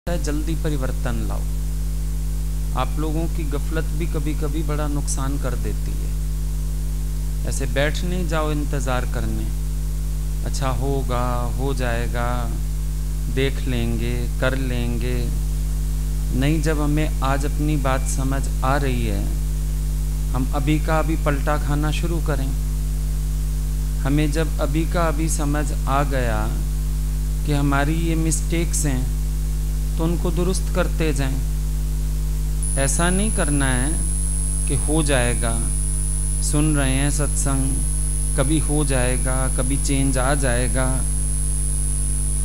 है जल्दी परिवर्तन लाओ। आप लोगों की गफलत भी कभी कभी बड़ा नुकसान कर देती है। ऐसे बैठ नहीं जाओ इंतज़ार करने, अच्छा होगा, हो जाएगा, देख लेंगे, कर लेंगे। नहीं, जब हमें आज अपनी बात समझ आ रही है, हम अभी का अभी पलटा खाना शुरू करें। हमें जब अभी का अभी समझ आ गया कि हमारी ये मिस्टेक्स हैं, तो उनको दुरुस्त करते जाएं। ऐसा नहीं करना है कि हो जाएगा, सुन रहे हैं सत्संग, कभी हो जाएगा, कभी चेंज आ जाएगा,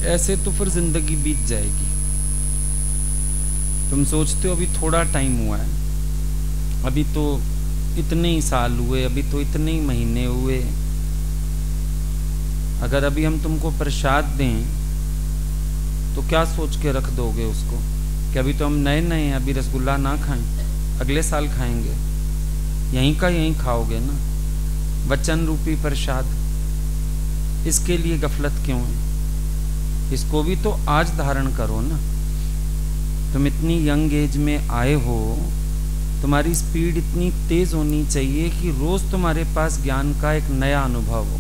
ऐसे तो फिर ज़िंदगी बीत जाएगी। तुम सोचते हो अभी थोड़ा टाइम हुआ है, अभी तो इतने ही साल हुए, अभी तो इतने ही महीने हुए। अगर अभी हम तुमको प्रसाद दें तो क्या सोच के रख दोगे उसको कि अभी तो हम नए नए हैं, अभी रसगुल्ला ना खाएं, अगले साल खाएंगे। यहीं का यहीं खाओगे ना, वचन रूपी प्रसाद। इसके लिए गफलत क्यों है? इसको भी तो आज धारण करो ना। तुम इतनी यंग एज में आए हो, तुम्हारी स्पीड इतनी तेज होनी चाहिए कि रोज तुम्हारे पास ज्ञान का एक नया अनुभव हो।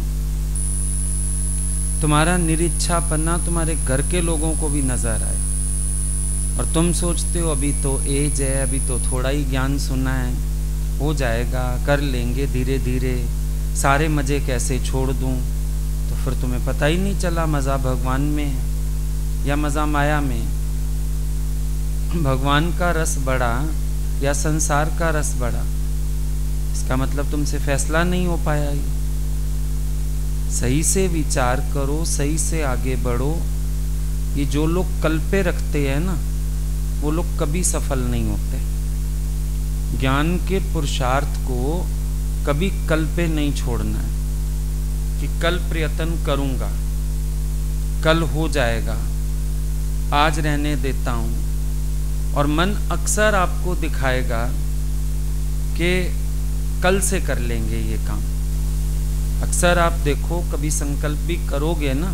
तुम्हारा निरीक्षापना तुम्हारे घर के लोगों को भी नजर आए। और तुम सोचते हो अभी तो एज है, अभी तो थोड़ा ही ज्ञान सुना है, हो जाएगा, कर लेंगे धीरे धीरे, सारे मजे कैसे छोड़ दूं। तो फिर तुम्हें पता ही नहीं चला मजा भगवान में है या मजा माया में। भगवान का रस बढ़ा या संसार का रस बढ़ा, इसका मतलब तुमसे फैसला नहीं हो पाया। ही सही से विचार करो, सही से आगे बढ़ो। ये जो लोग कल पे रखते हैं ना, वो लोग कभी सफल नहीं होते। ज्ञान के पुरुषार्थ को कभी कल पे नहीं छोड़ना है कि कल प्रयत्न करूंगा, कल हो जाएगा, आज रहने देता हूं। और मन अक्सर आपको दिखाएगा कि कल से कर लेंगे ये काम। अक्सर आप देखो, कभी संकल्प भी करोगे ना,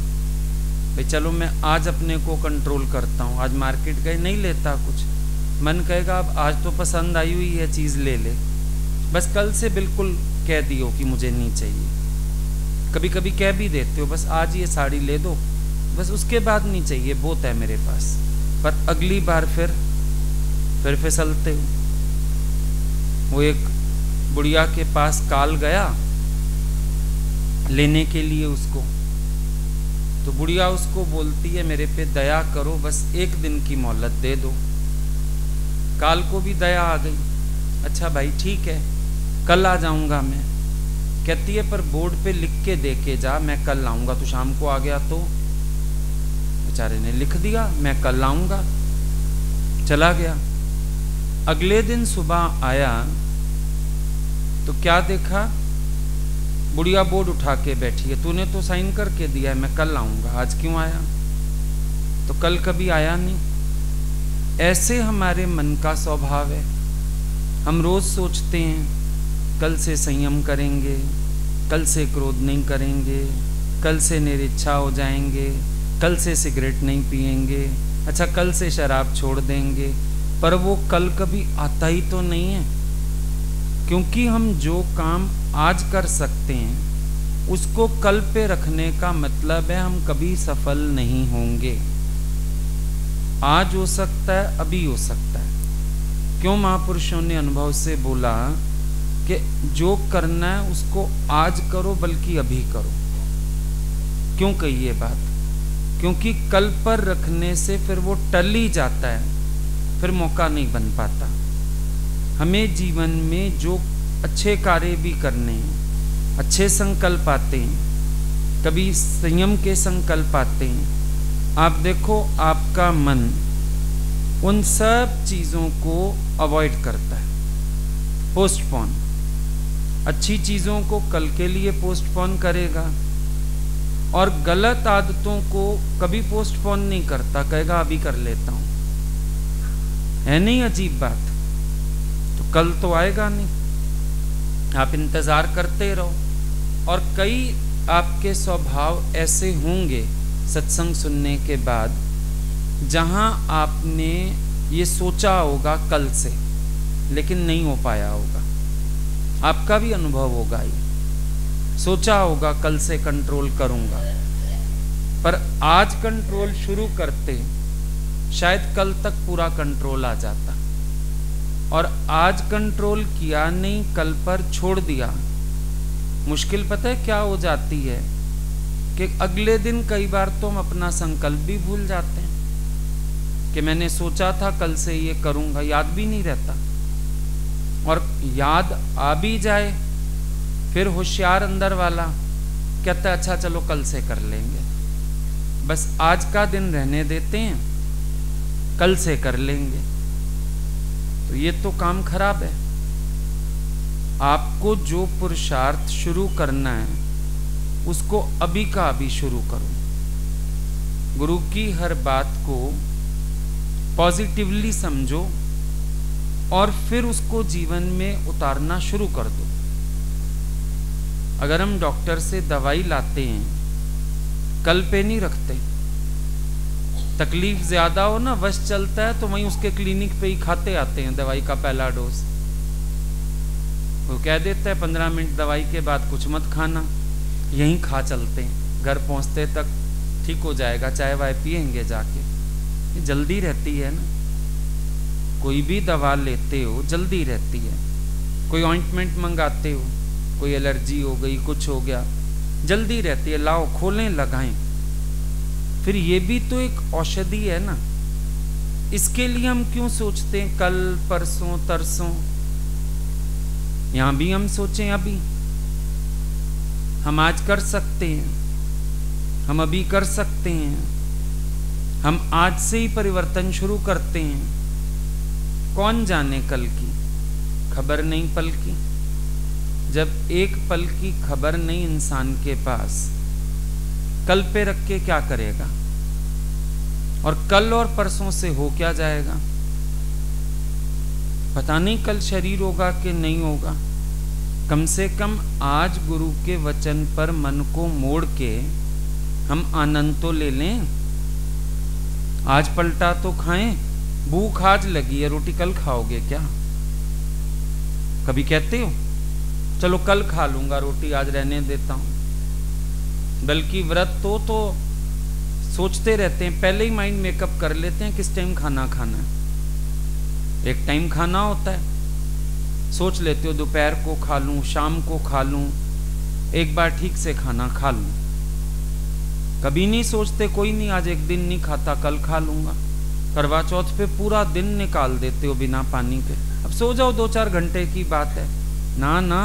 भाई चलो मैं आज अपने को कंट्रोल करता हूँ, आज मार्केट गए, नहीं लेता कुछ, मन कहेगा अब आज तो पसंद आई हुई है चीज़ ले ले, बस कल से बिल्कुल कह दियो कि मुझे नहीं चाहिए। कभी कभी कह भी देते हो बस आज ये साड़ी ले दो, बस उसके बाद नहीं चाहिए, बहुत है मेरे पास। पर अगली बार फिर फिसलते हो। वो एक बुढ़िया के पास काल गया लेने के लिए उसको, तो बुढ़िया उसको बोलती है मेरे पे दया करो, बस एक दिन की मोहलत दे दो। काल को भी दया आ गई, अच्छा भाई ठीक है, कल आ जाऊंगा मैं। कहती है पर बोर्ड पे लिख के दे के जा, मैं कल आऊंगा। तो शाम को आ गया तो बेचारे ने लिख दिया मैं कल आऊंगा, चला गया। अगले दिन सुबह आया तो क्या देखा, बुढ़िया बोर्ड उठा के बैठी है, तूने तो साइन करके दिया है मैं कल आऊंगा, आज क्यों आया? तो कल कभी आया नहीं। ऐसे हमारे मन का स्वभाव है। हम रोज सोचते हैं कल से संयम करेंगे, कल से क्रोध नहीं करेंगे, कल से निरीक्षा हो जाएंगे, कल से सिगरेट नहीं पिएंगे, अच्छा कल से शराब छोड़ देंगे। पर वो कल कभी आता ही तो नहीं है, क्योंकि हम जो काम आज कर सकते हैं उसको कल पे रखने का मतलब है हम कभी सफल नहीं होंगे। आज हो सकता है, अभी हो सकता है। क्यों महापुरुषों ने अनुभव से बोला कि जो करना है उसको आज करो, बल्कि अभी करो। क्यों कही ये बात? क्योंकि कल पर रखने से फिर वो टल ही जाता है, फिर मौका नहीं बन पाता। हमें जीवन में जो अच्छे कार्य भी करने हैं, अच्छे संकल्प आते हैं, कभी संयम के संकल्प आते हैं। आप देखो आपका मन उन सब चीज़ों को अवॉइड करता है, पोस्टपोन। अच्छी चीज़ों को कल के लिए पोस्टपोन करेगा और गलत आदतों को कभी पोस्टपोन नहीं करता, कहेगा अभी कर लेता हूँ। है नहीं अजीब बात? तो कल तो आएगा नहीं, आप इंतज़ार करते रहो। और कई आपके स्वभाव ऐसे होंगे सत्संग सुनने के बाद जहां आपने ये सोचा होगा कल से, लेकिन नहीं हो पाया होगा। आपका भी अनुभव होगा, ये सोचा होगा कल से कंट्रोल करूंगा, पर आज कंट्रोल शुरू करते शायद कल तक पूरा कंट्रोल आ जाता, और आज कंट्रोल किया नहीं, कल पर छोड़ दिया। मुश्किल पता है क्या हो जाती है कि अगले दिन कई बार तो हम अपना संकल्प भी भूल जाते हैं कि मैंने सोचा था कल से ये करूंगा, याद भी नहीं रहता। और याद आ भी जाए, फिर होशियार अंदर वाला कहता है अच्छा चलो कल से कर लेंगे, बस आज का दिन रहने देते हैं, कल से कर लेंगे। तो ये तो काम खराब है। आपको जो पुरुषार्थ शुरू करना है उसको अभी का अभी शुरू करो। गुरु की हर बात को पॉजिटिवली समझो और फिर उसको जीवन में उतारना शुरू कर दो। अगर हम डॉक्टर से दवाई लाते हैं, कल पे नहीं रखते। तकलीफ ज्यादा हो ना, वश चलता है तो वहीं उसके क्लिनिक पे ही खाते आते हैं दवाई का पहला डोज। वो कह देता है 15 मिनट दवाई के बाद कुछ मत खाना, यहीं खा चलते हैं, घर पहुंचते तक ठीक हो जाएगा, चाय वाय पियेंगे जाके। ये जल्दी रहती है ना, कोई भी दवा लेते हो जल्दी रहती है। कोई ऑइंटमेंट मंगाते हो, कोई एलर्जी हो गई, कुछ हो गया, जल्दी रहती है, लाओ खोलें लगाएं। फिर ये भी तो एक औषधि है ना, इसके लिए हम क्यों सोचते हैं कल परसों तरसों। यहां भी हम सोचें अभी, हम आज कर सकते हैं, हम अभी कर सकते हैं, हम आज से ही परिवर्तन शुरू करते हैं। कौन जाने कल की खबर नहीं, पल की। जब एक पल की खबर नहीं इंसान के पास, कल पे रख के क्या करेगा, और कल और परसों से हो क्या जाएगा पता नहीं। कल शरीर होगा कि नहीं होगा। कम से कम आज गुरु के वचन पर मन को मोड़ के हम आनंद तो ले लें। आज पलटा तो खाएं, भूख आज लगी है, रोटी कल खाओगे क्या? कभी कहते हो चलो कल खा लूंगा रोटी, आज रहने देता हूं। बल्कि व्रत तो सोचते रहते हैं, पहले ही माइंड मेकअप कर लेते हैं किस टाइम खाना खाना है। एक टाइम खाना होता है, सोच लेते हो दोपहर को खा लूं, शाम को खा लूं, एक बार ठीक से खाना खा लूं। कभी नहीं सोचते कोई नहीं आज एक दिन नहीं खाता कल खा लूंगा। करवा चौथ पे पूरा दिन निकाल देते हो बिना पानी के। अब सो जाओ 2-4 घंटे की बात है। ना ना,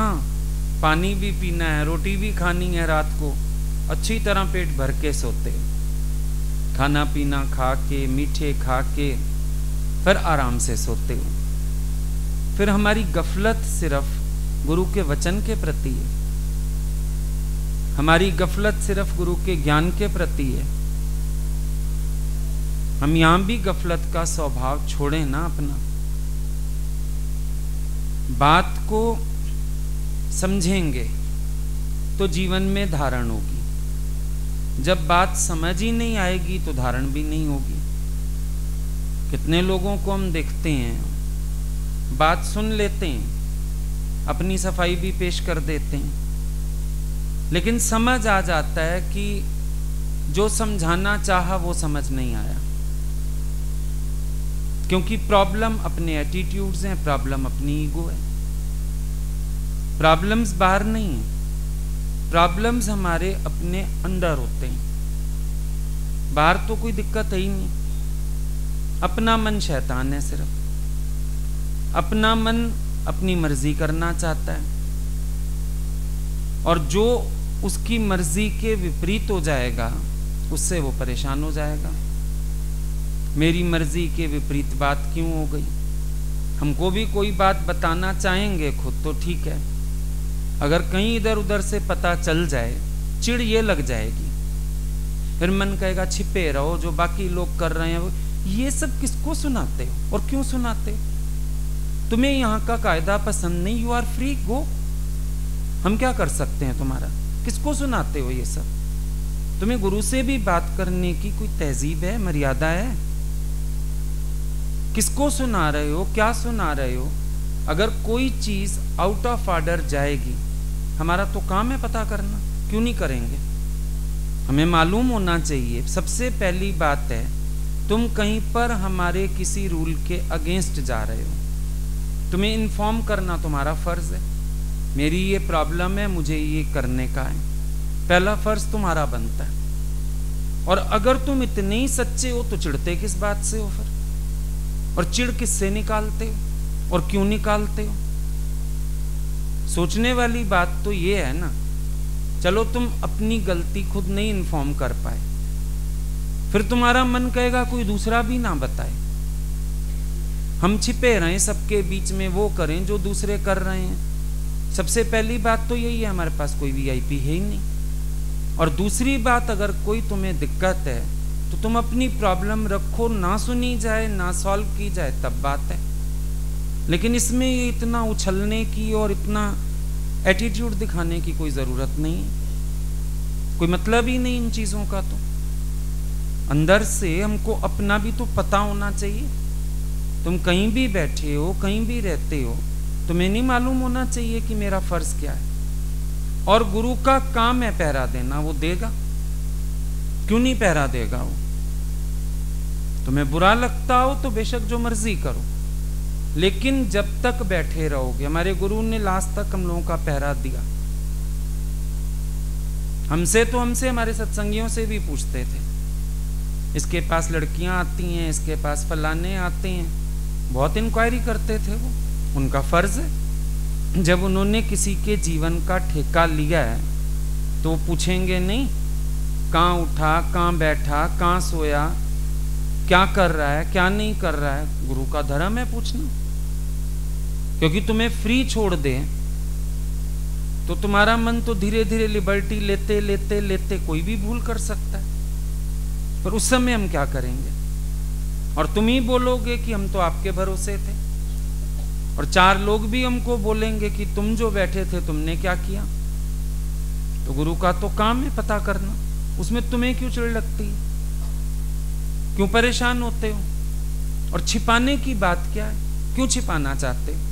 पानी भी पीना है, रोटी भी खानी है, रात को अच्छी तरह पेट भर के सोते हो। खाना पीना खा के, मीठे खा के फिर आराम से सोते हो। फिर हमारी गफलत सिर्फ गुरु के वचन के प्रति है, हमारी गफलत सिर्फ गुरु के ज्ञान के प्रति है। हम यहां भी गफलत का स्वभाव छोड़ें ना अपना। बात को समझेंगे तो जीवन में धारण होगी। जब बात समझ ही नहीं आएगी तो धारण भी नहीं होगी। कितने लोगों को हम देखते हैं, बात सुन लेते हैं, अपनी सफाई भी पेश कर देते हैं, लेकिन समझ आ जाता है कि जो समझाना चाहा वो समझ नहीं आया। क्योंकि प्रॉब्लम अपने एटीट्यूड्स हैं, प्रॉब्लम अपनी ईगो है। प्रॉब्लम्स बाहर नहीं है, प्रॉब्लम्स हमारे अपने अंदर होते हैं। बाहर तो कोई दिक्कत है ही नहीं। अपना मन शैतान है, सिर्फ अपना मन अपनी मर्जी करना चाहता है, और जो उसकी मर्जी के विपरीत हो जाएगा उससे वो परेशान हो जाएगा। मेरी मर्जी के विपरीत बात क्यों हो गई? हमको भी कोई बात बताना चाहेंगे खुद तो ठीक है, अगर कहीं इधर उधर से पता चल जाए चिढ़ ये लग जाएगी। फिर मन कहेगा छिपे रहो, जो बाकी लोग कर रहे हैं ये सब किसको सुनाते हो और क्यों सुनाते हो? तुम्हें यहाँ का कायदा पसंद नहीं, यू आर फ्री, गो। हम क्या कर सकते हैं तुम्हारा? किसको सुनाते हो ये सब? तुम्हें गुरु से भी बात करने की कोई तहजीब है, मर्यादा है? किसको सुना रहे हो, क्या सुना रहे हो। अगर कोई चीज आउट ऑफ ऑर्डर जाएगी, हमारा तो काम है पता करना, क्यों नहीं करेंगे। हमें मालूम होना चाहिए। सबसे पहली बात है, तुम कहीं पर हमारे किसी रूल के अगेंस्ट जा रहे हो, तुम्हें इन्फॉर्म करना तुम्हारा फर्ज है। मेरी ये प्रॉब्लम है, मुझे ये करने का है, पहला फर्ज तुम्हारा बनता है। और अगर तुम इतने ही सच्चे हो तो चिढ़ते किस बात से हो फिर, और चिढ़ किससे निकालते हो और क्यों निकालते हो। सोचने वाली बात तो ये है ना, चलो तुम अपनी गलती खुद नहीं इन्फॉर्म कर पाए, फिर तुम्हारा मन कहेगा कोई दूसरा भी ना बताए। हम छिपे रहें सबके बीच में, वो करें जो दूसरे कर रहे हैं। सबसे पहली बात तो यही है, हमारे पास कोई वीआईपी है ही नहीं। और दूसरी बात, अगर कोई तुम्हें दिक्कत है तो तुम अपनी प्रॉब्लम रखो, ना सुनी जाए ना सॉल्व की जाए तब बात है। लेकिन इसमें ये इतना उछलने की और इतना एटीट्यूड दिखाने की कोई जरूरत नहीं है, कोई मतलब ही नहीं इन चीजों का। तो अंदर से हमको अपना भी तो पता होना चाहिए। तुम कहीं भी बैठे हो, कहीं भी रहते हो, तुम्हें नहीं मालूम होना चाहिए कि मेरा फर्ज क्या है। और गुरु का काम है पहरा देना, वो देगा, क्यों नहीं पहरा देगा वो। तुम्हें बुरा लगता हो तो बेशक जो मर्जी करो, लेकिन जब तक बैठे रहोगे, हमारे गुरु ने लास्ट तक हम लोगों का पहरा दिया। हमसे हमारे सत्संगियों से भी पूछते थे, इसके पास लड़कियां आती हैं, इसके पास फलाने आते हैं, बहुत इंक्वायरी करते थे वो। उनका फर्ज है, जब उन्होंने किसी के जीवन का ठेका लिया है तो वो पूछेंगे नहीं कहाँ उठा, कहाँ बैठा, कहाँ सोया, क्या कर रहा है, क्या नहीं कर रहा है। गुरु का धर्म है पूछना, क्योंकि तुम्हें फ्री छोड़ दे तो तुम्हारा मन तो धीरे धीरे लिबर्टी लेते लेते लेते कोई भी भूल कर सकता है। पर उस समय हम क्या करेंगे, और तुम ही बोलोगे कि हम तो आपके भरोसे थे, और चार लोग भी हमको बोलेंगे कि तुम जो बैठे थे तुमने क्या किया। तो गुरु का तो काम है पता करना, उसमें तुम्हें क्यों चिढ़ लगती है, क्यों परेशान होते हो। और छिपाने की बात क्या है, क्यों छिपाना चाहते हो।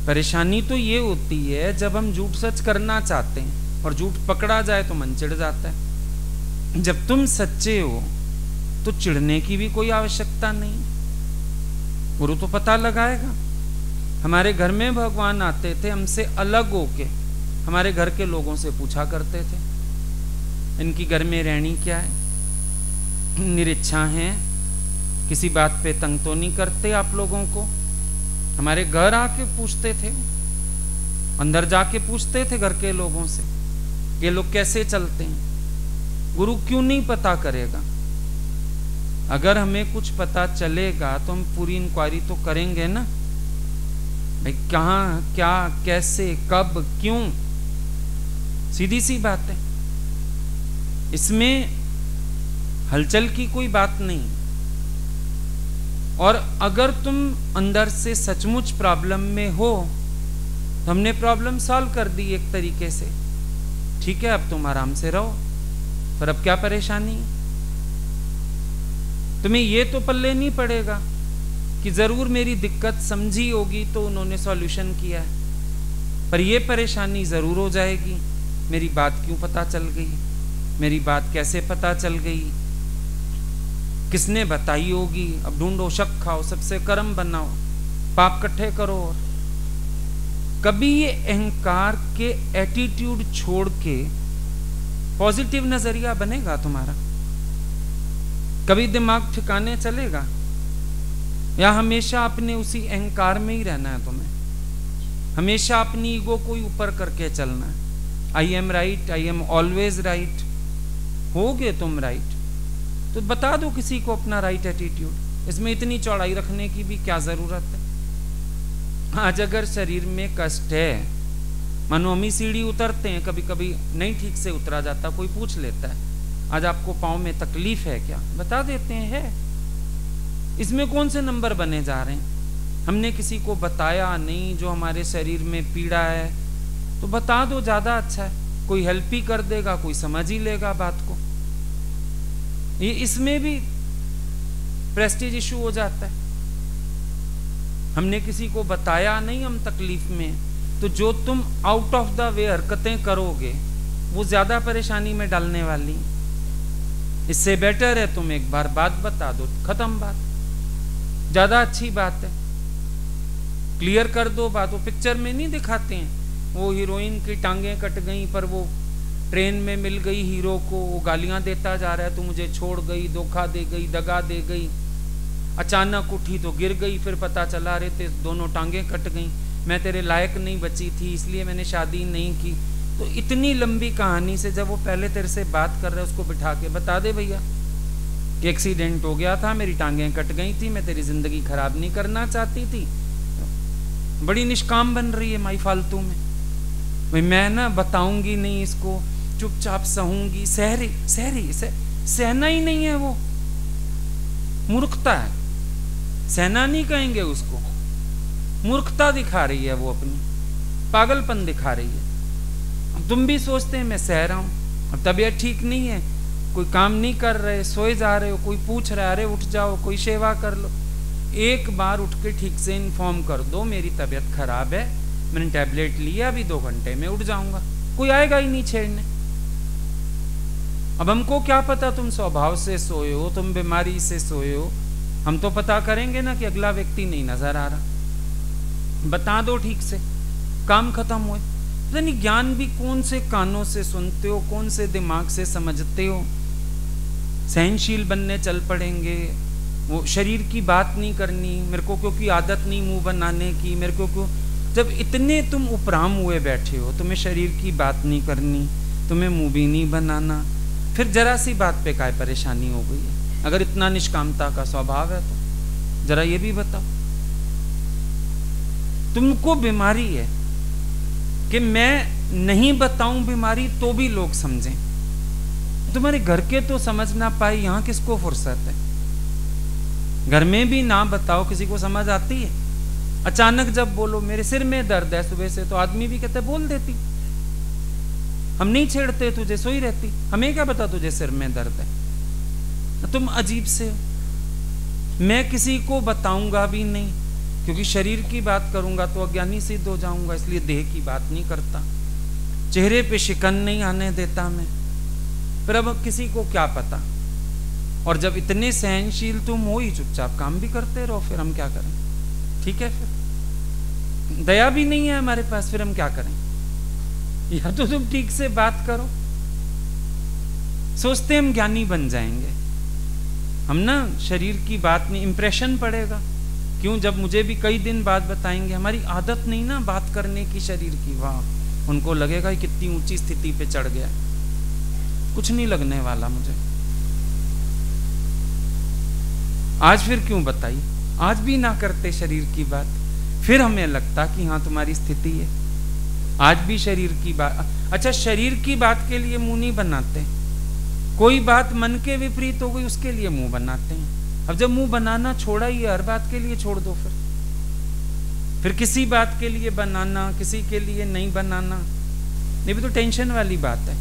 परेशानी तो ये होती है जब हम झूठ सच करना चाहते हैं और झूठ पकड़ा जाए तो मन चिढ़ जाता है। जब तुम सच्चे हो तो चिढ़ने की भी कोई आवश्यकता नहीं। गुरु तो पता लगाएगा। हमारे घर में भगवान आते थे, हमसे अलग होके हमारे घर के लोगों से पूछा करते थे, इनकी घर में रहनी क्या है, निरीच्छा है, किसी बात पे तंग तो नहीं करते आप लोगों को। हमारे घर आके पूछते थे, अंदर जाके पूछते थे घर के लोगों से, ये लोग कैसे चलते हैं। गुरु क्यों नहीं पता करेगा। अगर हमें कुछ पता चलेगा तो हम पूरी इंक्वायरी तो करेंगे ना, भाई कहाँ, क्या, कैसे, कब, क्यों। सीधी सी बात है, इसमें हलचल की कोई बात नहीं। और अगर तुम अंदर से सचमुच प्रॉब्लम में हो तो हमने प्रॉब्लम सॉल्व कर दी एक तरीके से, ठीक है, अब तुम आराम से रहो, पर अब क्या परेशानी है। तुम्हें ये तो पल्ले नहीं पड़ेगा कि जरूर मेरी दिक्कत समझी होगी तो उन्होंने सॉल्यूशन किया है, पर ये परेशानी जरूर हो जाएगी, मेरी बात क्यों पता चल गई, मेरी बात कैसे पता चल गई, किसने बताई होगी। अब ढूंढो, शक खाओ, सबसे कर्म बनाओ, पाप इकट्ठे करो। और कभी ये अहंकार के एटीट्यूड छोड़ के पॉजिटिव नजरिया बनेगा तुम्हारा, कभी दिमाग ठिकाने चलेगा, या हमेशा अपने उसी अहंकार में ही रहना है तुम्हें, हमेशा अपनी ईगो को ही ऊपर करके चलना है। I am right, I am always right. होगे तुम राइट तो बता दो किसी को अपना राइट एटीट्यूड, इसमें इतनी चौड़ाई रखने की भी क्या जरूरत है। आज अगर शरीर में कष्ट है, मानो हम ही सीढ़ी उतरते हैं, कभी कभी नहीं ठीक से उतरा जाता, कोई पूछ लेता है आज आपको पाँव में तकलीफ है क्या, बता देते हैं है। इसमें कौन से नंबर बने जा रहे हैं। हमने किसी को बताया नहीं जो हमारे शरीर में पीड़ा है, तो बता दो, ज्यादा अच्छा है, कोई हेल्प ही कर देगा, कोई समझ ही लेगा बात को। ये इसमें भी प्रेस्टीज इशू हो जाता है। हमने किसी को बताया नहीं हम तकलीफ में, तो जो तुम आउट ऑफ द वे हरकतें करोगे वो ज्यादा परेशानी में डालने वाली। इससे बेटर है तुम एक बार बात बता दो, खत्म बात, ज्यादा अच्छी बात है। क्लियर कर दो बात। वो पिक्चर में नहीं दिखाते हैं, वो हीरोइन की टांगें कट गई पर वो ट्रेन में मिल गई हीरो को, वो गालियां देता जा रहा है, तू मुझे छोड़ गई, धोखा दे गई, दगा दे गई, अचानक उठी तो गिर गई, फिर पता चला रहे थे दोनों टांगें कट गई, मैं तेरे लायक नहीं बची थी इसलिए मैंने शादी नहीं की। तो इतनी लंबी कहानी से जब वो पहले तेरे से बात कर रहे, उसको बिठा के बता दे भैया कि एक्सीडेंट हो गया था, मेरी टांगें कट गई थी, मैं तेरी जिंदगी खराब नहीं करना चाहती थी। बड़ी निष्काम बन रही है माई फालतू में, भाई मैं ना बताऊंगी नहीं इसको, चुपचाप सहूंगी। सहना ही नहीं है, वो मूर्खता है। सहना नहीं कहेंगे उसको, मूर्खता दिखा रही है वो, अपनी पागलपन दिखा रही है। अब तुम भी सोचते हैं मैं सह रहा हूं, अब तबीयत ठीक नहीं है, कोई काम नहीं कर रहे, सोए जा रहे हो, कोई पूछ रहा है अरे उठ जाओ, कोई सेवा कर लो। एक बार उठ के ठीक से इन्फॉर्म कर दो मेरी तबीयत खराब है, मैंने टैबलेट लिया, अभी 2 घंटे में उठ जाऊंगा, कोई आएगा ही नहीं छेड़ने। अब हमको क्या पता तुम स्वभाव से सोए हो, तुम बीमारी से सोए हो, हम तो पता करेंगे ना कि अगला व्यक्ति नहीं नजर आ रहा। बता दो ठीक से, काम खत्म हुए। यानी ज्ञान भी कौन से कानों से सुनते हो, कौन से दिमाग से समझते हो। सहनशील बनने चल पड़ेंगे, वो शरीर की बात नहीं करनी, मेरे को क्योंकि आदत नहीं मुंह बनाने की, मेरे को क्यों। जब इतने तुम उपराम हुए बैठे हो, तुम्हें शरीर की बात नहीं करनी, तुम्हें मुंह भी नहीं बनाना, फिर जरा सी बात पे काय परेशानी हो गई है। अगर इतना निष्कामता का स्वभाव है तो जरा ये भी बताओ। तुमको बीमारी है कि मैं नहीं बताऊं बीमारी तो भी लोग समझें, तुम्हारे घर के तो समझ ना पाए, यहां किसको फुर्सत है। घर में भी ना बताओ किसी को समझ आती है। अचानक जब बोलो मेरे सिर में दर्द है सुबह से, तो आदमी भी कहते बोल देती, हम नहीं छेड़ते तुझे, सोई रहती, हमें क्या पता तुझे सिर में दर्द है। तुम अजीब से हो। मैं किसी को बताऊंगा भी नहीं, क्योंकि शरीर की बात करूंगा तो अज्ञानी सिद्ध हो जाऊंगा, इसलिए देह की बात नहीं करता, चेहरे पे शिकन नहीं आने देता मैं। पर अब किसी को क्या पता। और जब इतने सहनशील तुम हो ही, चुपचाप काम भी करते रहो, फिर हम क्या करें। ठीक है, फिर दया भी नहीं है हमारे पास, फिर हम क्या करें। या तो तुम ठीक से बात करो। सोचते हम ज्ञानी बन जाएंगे, हम ना शरीर की बात नहीं, इंप्रेशन पड़ेगा। क्यों, जब मुझे भी कई दिन बाद बताएंगे, हमारी आदत नहीं ना बात करने की शरीर की, वाह उनको लगेगा कि कितनी ऊंची स्थिति पे चढ़ गया। कुछ नहीं लगने वाला मुझे। आज फिर क्यों बताई, आज भी ना करते शरीर की बात, फिर हमें लगता कि हाँ तुम्हारी स्थिति है। आज भी शरीर की बात, अच्छा शरीर की बात के लिए मुंह नहीं बनाते, कोई बात मन के विपरीत हो गई उसके लिए मुंह बनाते हैं। अब जब मुंह बनाना छोड़ा ही है, हर बात के लिए छोड़ दो, फिर किसी बात के लिए बनाना, किसी के लिए नहीं बनाना, ये भी तो टेंशन वाली बात है।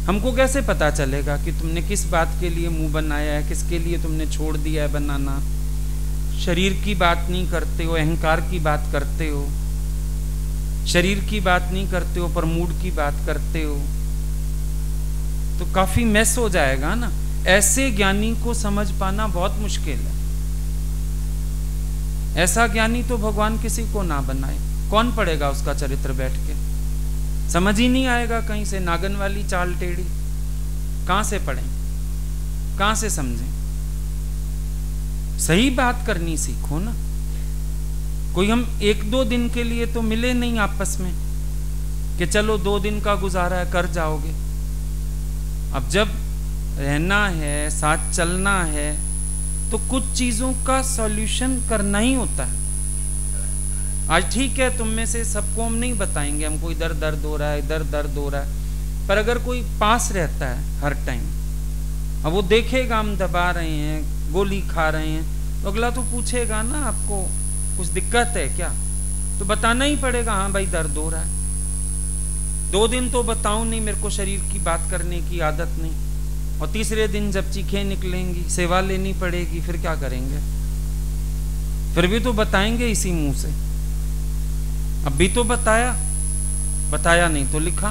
हमको कैसे पता चलेगा कि तुमने किस बात के लिए मुंह बनाया है, किसके लिए तुमने छोड़ दिया है बनाना। शरीर की बात नहीं करते हो, अहंकार की बात करते हो, शरीर की बात नहीं करते हो पर मूड की बात करते हो, तो काफी मेस हो जाएगा ना। ऐसे ज्ञानी को समझ पाना बहुत मुश्किल है। ऐसा ज्ञानी तो भगवान किसी को ना बनाए, कौन पढ़ेगा उसका चरित्र बैठ के, समझ ही नहीं आएगा कहीं से। नागन वाली चाल टेढ़ी, कहां से पढ़ें, कहां से समझें। सही बात करनी सीखो ना। कोई हम 1-2 दिन के लिए तो मिले नहीं आपस में कि चलो 2 दिन का गुजारा है कर जाओगे। अब जब रहना है, साथ चलना है, तो कुछ चीजों का सॉल्यूशन करना ही होता है। आज ठीक है तुम में से सबको हम नहीं बताएंगे हमको इधर दर्द हो रहा है, इधर दर्द हो रहा है, पर अगर कोई पास रहता है हर टाइम, अब वो देखेगा हम दबा रहे हैं, गोली खा रहे हैं, तो अगला तो पूछेगा ना आपको कुछ दिक्कत है क्या, तो बताना ही पड़ेगा हाँ भाई दर्द हो रहा है। 2 दिन तो बताऊं नहीं, मेरे को शरीर की बात करने की आदत नहीं, और तीसरे दिन जब चीखें निकलेंगी, सेवा लेनी पड़ेगी, फिर क्या करेंगे? फिर भी तो बताएंगे इसी मुंह से। अब भी तो बताया नहीं तो लिखा,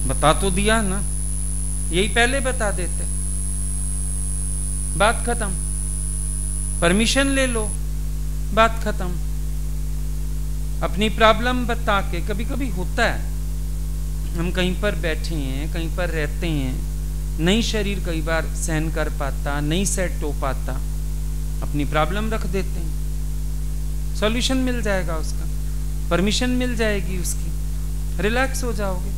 बता तो दिया ना, यही पहले बता देते, बात खत्म। परमिशन ले लो, बात खत्म। अपनी प्रॉब्लम बता के, कभी कभी होता है हम कहीं पर बैठे हैं, कहीं पर रहते हैं, नहीं शरीर कई बार सहन कर पाता, नहीं सेट हो पाता, अपनी प्रॉब्लम रख देते हैं, सॉल्यूशन मिल जाएगा उसका, परमिशन मिल जाएगी उसकी, रिलैक्स हो जाओगे।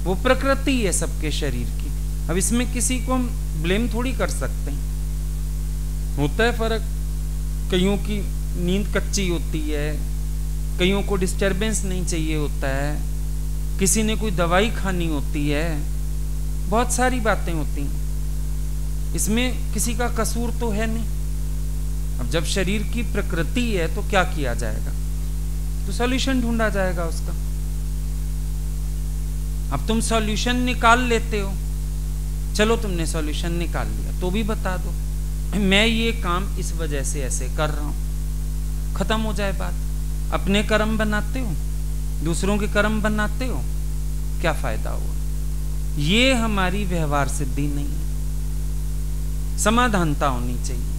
वो प्रकृति है सबके शरीर की। अब इसमें किसी को हम ब्लेम थोड़ी कर सकते हैं। होता है फर्क, कईयों की नींद कच्ची होती है, कईयों को डिस्टरबेंस नहीं चाहिए होता है, किसी ने कोई दवाई खानी होती है, बहुत सारी बातें होती हैं। इसमें किसी का कसूर तो है नहीं। अब जब शरीर की प्रकृति है तो क्या किया जाएगा? तो सॉल्यूशन ढूंढा जाएगा उसका। अब तुम सॉल्यूशन निकाल लेते हो, चलो तुमने सॉल्यूशन निकाल लिया, तो भी बता दो मैं ये काम इस वजह से ऐसे कर रहा हूं, खत्म हो जाए बात। अपने कर्म बनाते हो, दूसरों के कर्म बनाते हो, क्या फायदा हुआ? ये हमारी व्यवहार सिद्धि नहीं है। समाधानता होनी चाहिए।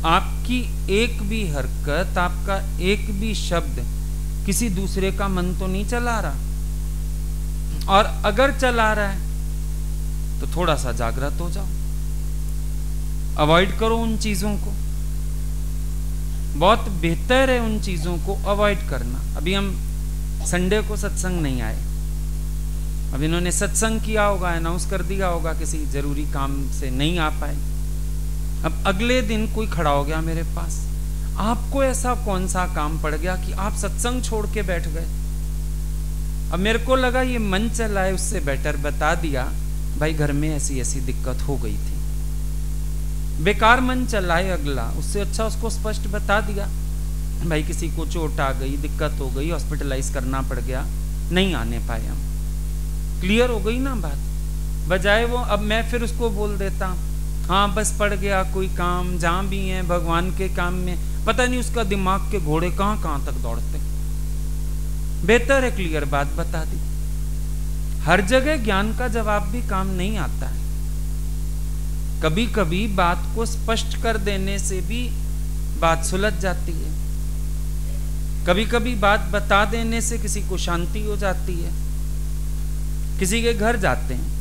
आपकी एक भी हरकत, आपका एक भी शब्द किसी दूसरे का मन तो नहीं चला रहा, और अगर चला रहा है तो थोड़ा सा जागृत हो जाओ, अवॉइड करो उन चीजों को। बहुत बेहतर है उन चीजों को अवॉइड करना। अभी हम संडे को सत्संग नहीं आए, अब इन्होंने सत्संग किया होगा, अनाउंस कर दिया होगा, किसी जरूरी काम से नहीं आ पाए। अब अगले दिन कोई खड़ा हो गया मेरे पास, आपको ऐसा कौन सा काम पड़ गया कि आप सत्संग छोड़ के बैठ गए? अब मेरे को लगा ये मन चला है, उससे बेटर बता दिया, भाई घर में ऐसी ऐसी दिक्कत हो गई थी। बेकार मन चलाए अगला, उससे अच्छा उसको स्पष्ट बता दिया, भाई किसी को चोट आ गई, दिक्कत हो गई, हॉस्पिटलाइज करना पड़ गया, नहीं आने पाए हम। क्लियर हो गई ना बात? बजाय वो अब मैं फिर उसको बोल देता, हाँ बस पड़ गया कोई काम, जहां भी है भगवान के काम में, पता नहीं उसका दिमाग के घोड़े कहां कहां तक दौड़ते। बेहतर है क्लियर बात बता दी। हर जगह ज्ञान का जवाब भी काम नहीं आता है। कभी कभी बात को स्पष्ट कर देने से भी बात सुलझ जाती है, कभी कभी बात बता देने से किसी को शांति हो जाती है। किसी के घर जाते हैं,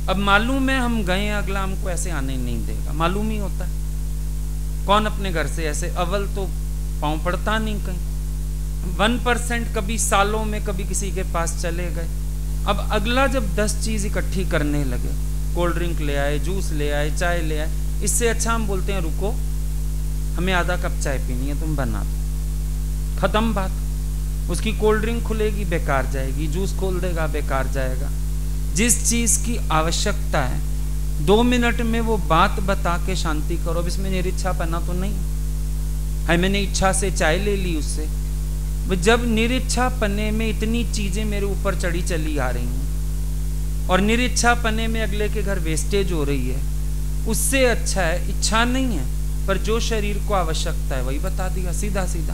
अब मालूम है हम गए, अगला हमको ऐसे आने नहीं देगा, मालूम ही होता है। कौन अपने घर से ऐसे, अव्वल तो पांव पड़ता नहीं कहीं, 1% कभी सालों में कभी किसी के पास चले गए। अब अगला जब 10 चीज इकट्ठी करने लगे, कोल्ड ड्रिंक ले आए, जूस ले आए, चाय ले आए, इससे अच्छा हम बोलते हैं रुको, हमें आधा कप चाय पीनी है, तुम बना दो, खत्म बात। उसकी कोल्ड ड्रिंक खुलेगी, बेकार जाएगी, जूस खोल देगा, बेकार जाएगा। जिस चीज की आवश्यकता है 2 मिनट में वो बात बता के शांति करो। अब इसमें निरीक्षापना तो नहीं है, मैंने इच्छा से चाय ले ली उससे। जब निरीक्षापने में इतनी चीजें मेरे ऊपर चढ़ी चली आ रही हैं और निरीक्षापने में अगले के घर वेस्टेज हो रही है, उससे अच्छा है इच्छा नहीं है पर जो शरीर को आवश्यकता है वही बता दिया, सीधा सीधा,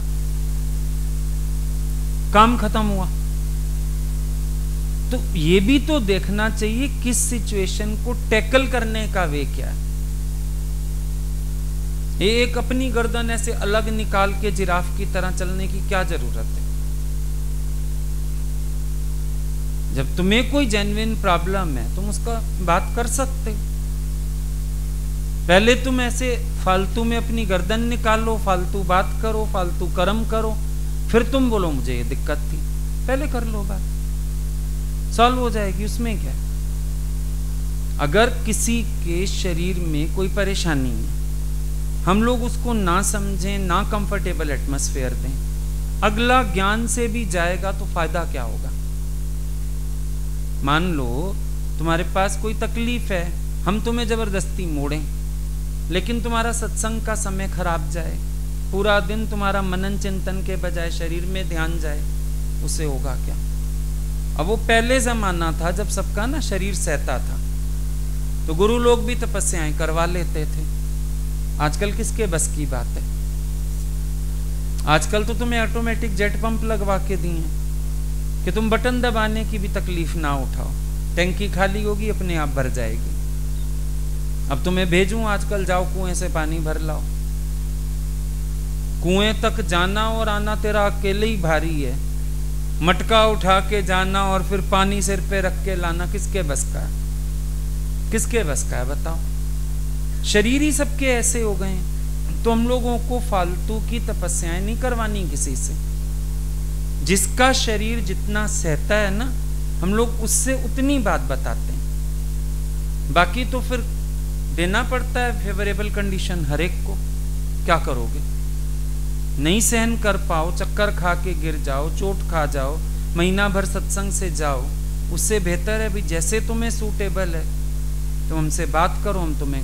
काम खत्म हुआ। तो ये भी तो देखना चाहिए किस सिचुएशन को टैकल करने का वे क्या है। एक अपनी गर्दन ऐसे अलग निकाल के जिराफ की तरह चलने की क्या जरूरत है? जब तुम्हें कोई जेन्युइन प्रॉब्लम है तुम उसका बात कर सकते हो। पहले तुम ऐसे फालतू में अपनी गर्दन निकालो, फालतू बात करो, फालतू कर्म करो, फिर तुम बोलो मुझे ये दिक्कत थी। पहले कर लो, बात सॉल्व हो जाएगी, उसमें क्या। अगर किसी के शरीर में कोई परेशानी है, हम लोग उसको ना समझें, ना कंफर्टेबल एटमॉस्फेयर दें, अगला ज्ञान से भी जाएगा तो फायदा क्या होगा? मान लो तुम्हारे पास कोई तकलीफ है, हम तुम्हें जबरदस्ती मोड़ें, लेकिन तुम्हारा सत्संग का समय खराब जाए, पूरा दिन तुम्हारा मनन चिंतन के बजाय शरीर में ध्यान जाए, उससे होगा क्या? अब वो पहले जमाना था जब सबका ना शरीर सहता था, तो गुरु लोग भी तपस्याएं करवा लेते थे। आजकल किसके बस की बात है? आजकल तो तुम्हें ऑटोमेटिक जेट पंप लगवा के दिए कि तुम बटन दबाने की भी तकलीफ ना उठाओ, टैंकी खाली होगी अपने आप भर जाएगी। अब तुम्हें भेजूं आजकल, जाओ कुएं से पानी भर लाओ। कुएं तक जाना और आना तेरा अकेले ही भारी है। मटका उठा के जाना और फिर पानी सिर पे रख के लाना किसके बस का है? किसके बस का है बताओ? शरीर ही सबके ऐसे हो गए हैं। तो हम लोगों को फालतू की तपस्याएं नहीं करवानी किसी से। जिसका शरीर जितना सहता है ना, हम लोग उससे उतनी बात बताते हैं। बाकी तो फिर देना पड़ता है फेवरेबल कंडीशन हर एक को। क्या करोगे? नहीं सहन कर पाओ, चक्कर खा के गिर जाओ, चोट खा जाओ, महीना भर सत्संग से जाओ, उससे बेहतर है भी जैसे तुम्हें सूटेबल है तुम हमसे बात करो, हम तुम्हें